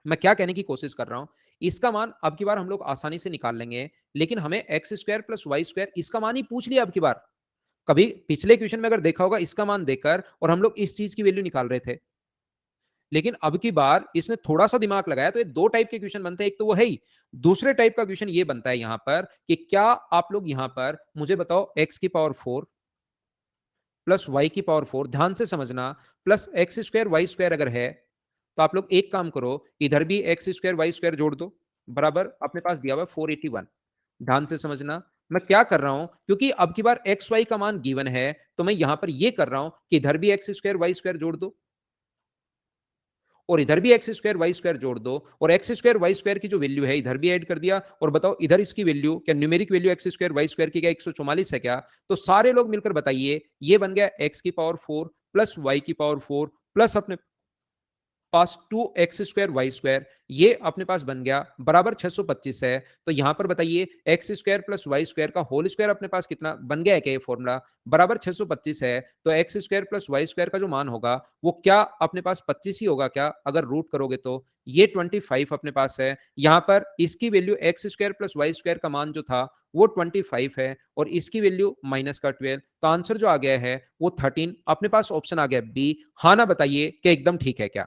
मैं क्या कहने की कोशिश कर रहा हूं। इसका मान अब की बार हम लोग आसानी से निकाल लेंगे, लेकिन हमें X square plus Y square इसका मान ही पूछ लिया अब की बार। कभी पिछले क्वेश्चन में अगर देखा होगा इसका मान देकर और हम लोग इस चीज की वैल्यू निकाल रहे थे, लेकिन अब की बार इसने थोड़ा सा दिमाग लगाया, तो ये दो टाइप के क्वेश्चन बनते हैं, एक तो वो है ही, दूसरे टाइप का क्वेश्चन ये बनता है यहां पर कि क्या आप लोग यहां पर मुझे बताओ एक्स की पावर 4 प्लस वाई की पावर 4, ध्यान से समझना, plus X square Y square अगर है, तो आप लोग एक काम करो, इधर भी एक्स स्क्वायर वाई स्क्वायर जोड़ दो, बराबर अपने पास दिया हुआ 481। ध्यान से समझना, मैं क्या कर रहा हूं, क्योंकि अब की बार एक्स वाई का मान गिवन है, तो मैं यहां पर ये कर रहा हूं कि इधर भी एक्स स्क्वायर वाई स्क्वायर जोड़ दो और इधर भी एक्स स्क्वायर वाई स्क्वायर जोड़ दो, और एक्स स्क्वायर वाई स्क्वायर की जो वैल्यू है इधर भी ऐड कर दिया, और बताओ इधर इसकी वैल्यू क्या numeric value X square Y square की क्या 144 है क्या? तो सारे लोग मिलकर बताइए, ये बन गया एक्स की पावर 4 प्लस वाई की पावर 4 प्लस अपने पास 2x² y² ये अपने पास बन गया बराबर 625 है। तो यहां पर बताइए x² प्लस वाई स्क्वायर का होल स्क्वायर अपने पास कितना बन गया है? क्या ये फॉर्मूला बराबर 625 है, तो x² प्लस वाई स्क्वायर का जो मान होगा वो क्या अपने पास 25 ही होगा क्या? अगर रूट करोगे तो ये 25 अपने पास है। यहां पर इसकी value x² plus Y square का मान जो था वो 25 है, और इसकी वैल्यू माइनस का 12, तो आंसर जो आ गया है वो 13 अपने पास। ऑप्शन आ गया बी। हाँ ना बताइए कि एकदम ठीक है क्या?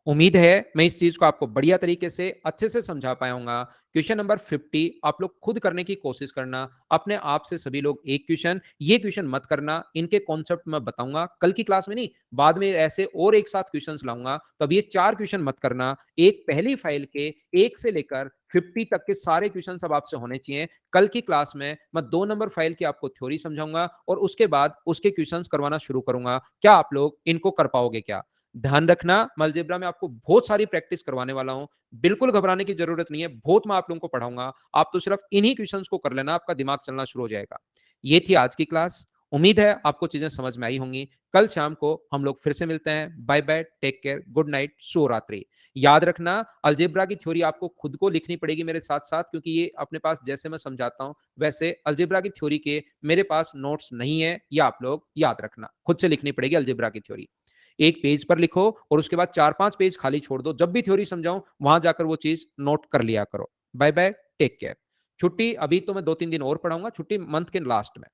उम्मीद है मैं इस चीज को आपको बढ़िया तरीके से अच्छे से समझा पाया हूंगा। क्वेश्चन नंबर 50 आप लोग खुद करने की कोशिश करना, अपने आप से सभी लोग एक क्वेश्चन, ये क्वेश्चन मत करना, इनके कॉन्सेप्ट मैं बताऊंगा कल की क्लास में, नहीं बाद में ऐसे और एक साथ क्वेश्चंस लाऊंगा, तब ये 4 क्वेश्चन मत करना। एक पहली फाइल के 1 से लेकर 50 तक के सारे क्वेश्चन सब आपसे होने चाहिए। कल की क्लास में मैं 2 नंबर फाइल की आपको थ्योरी समझाऊंगा और उसके बाद उसके क्वेश्चंस करवाना शुरू करूंगा। क्या आप लोग इनको कर पाओगे क्या? ध्यान रखना, अलजेब्रा में आपको बहुत सारी प्रैक्टिस करवाने वाला हूं, बिल्कुल घबराने की जरूरत नहीं है, बहुत मैं आप लोगों को पढ़ाऊंगा। आप तो सिर्फ इन्हीं क्वेश्चंस को कर लेना, आपका दिमाग चलना शुरू हो जाएगा। ये थी आज की क्लास। उम्मीद है आपको चीजें समझ में आई होंगी। कल शाम को हम लोग फिर से मिलते हैं। Bye bye, take care, good night, शुभ रात्रि। याद रखना, अलजेब्रा की थ्योरी आपको खुद को लिखनी पड़ेगी मेरे साथ साथ, क्योंकि ये अपने पास जैसे मैं समझाता हूं वैसे अलजेब्रा की थ्योरी के मेरे पास नोट्स नहीं है, ये आप लोग याद रखना, खुद से लिखनी पड़ेगी अलजेब्रा की थ्योरी। एक पेज पर लिखो और उसके बाद 4-5 पेज खाली छोड़ दो, जब भी थ्योरी समझाऊं वहां जाकर वो चीज नोट कर लिया करो। Bye bye, take care. छुट्टी अभी तो मैं 2-3 दिन और पढ़ाऊंगा, छुट्टी मंथ के लास्ट में।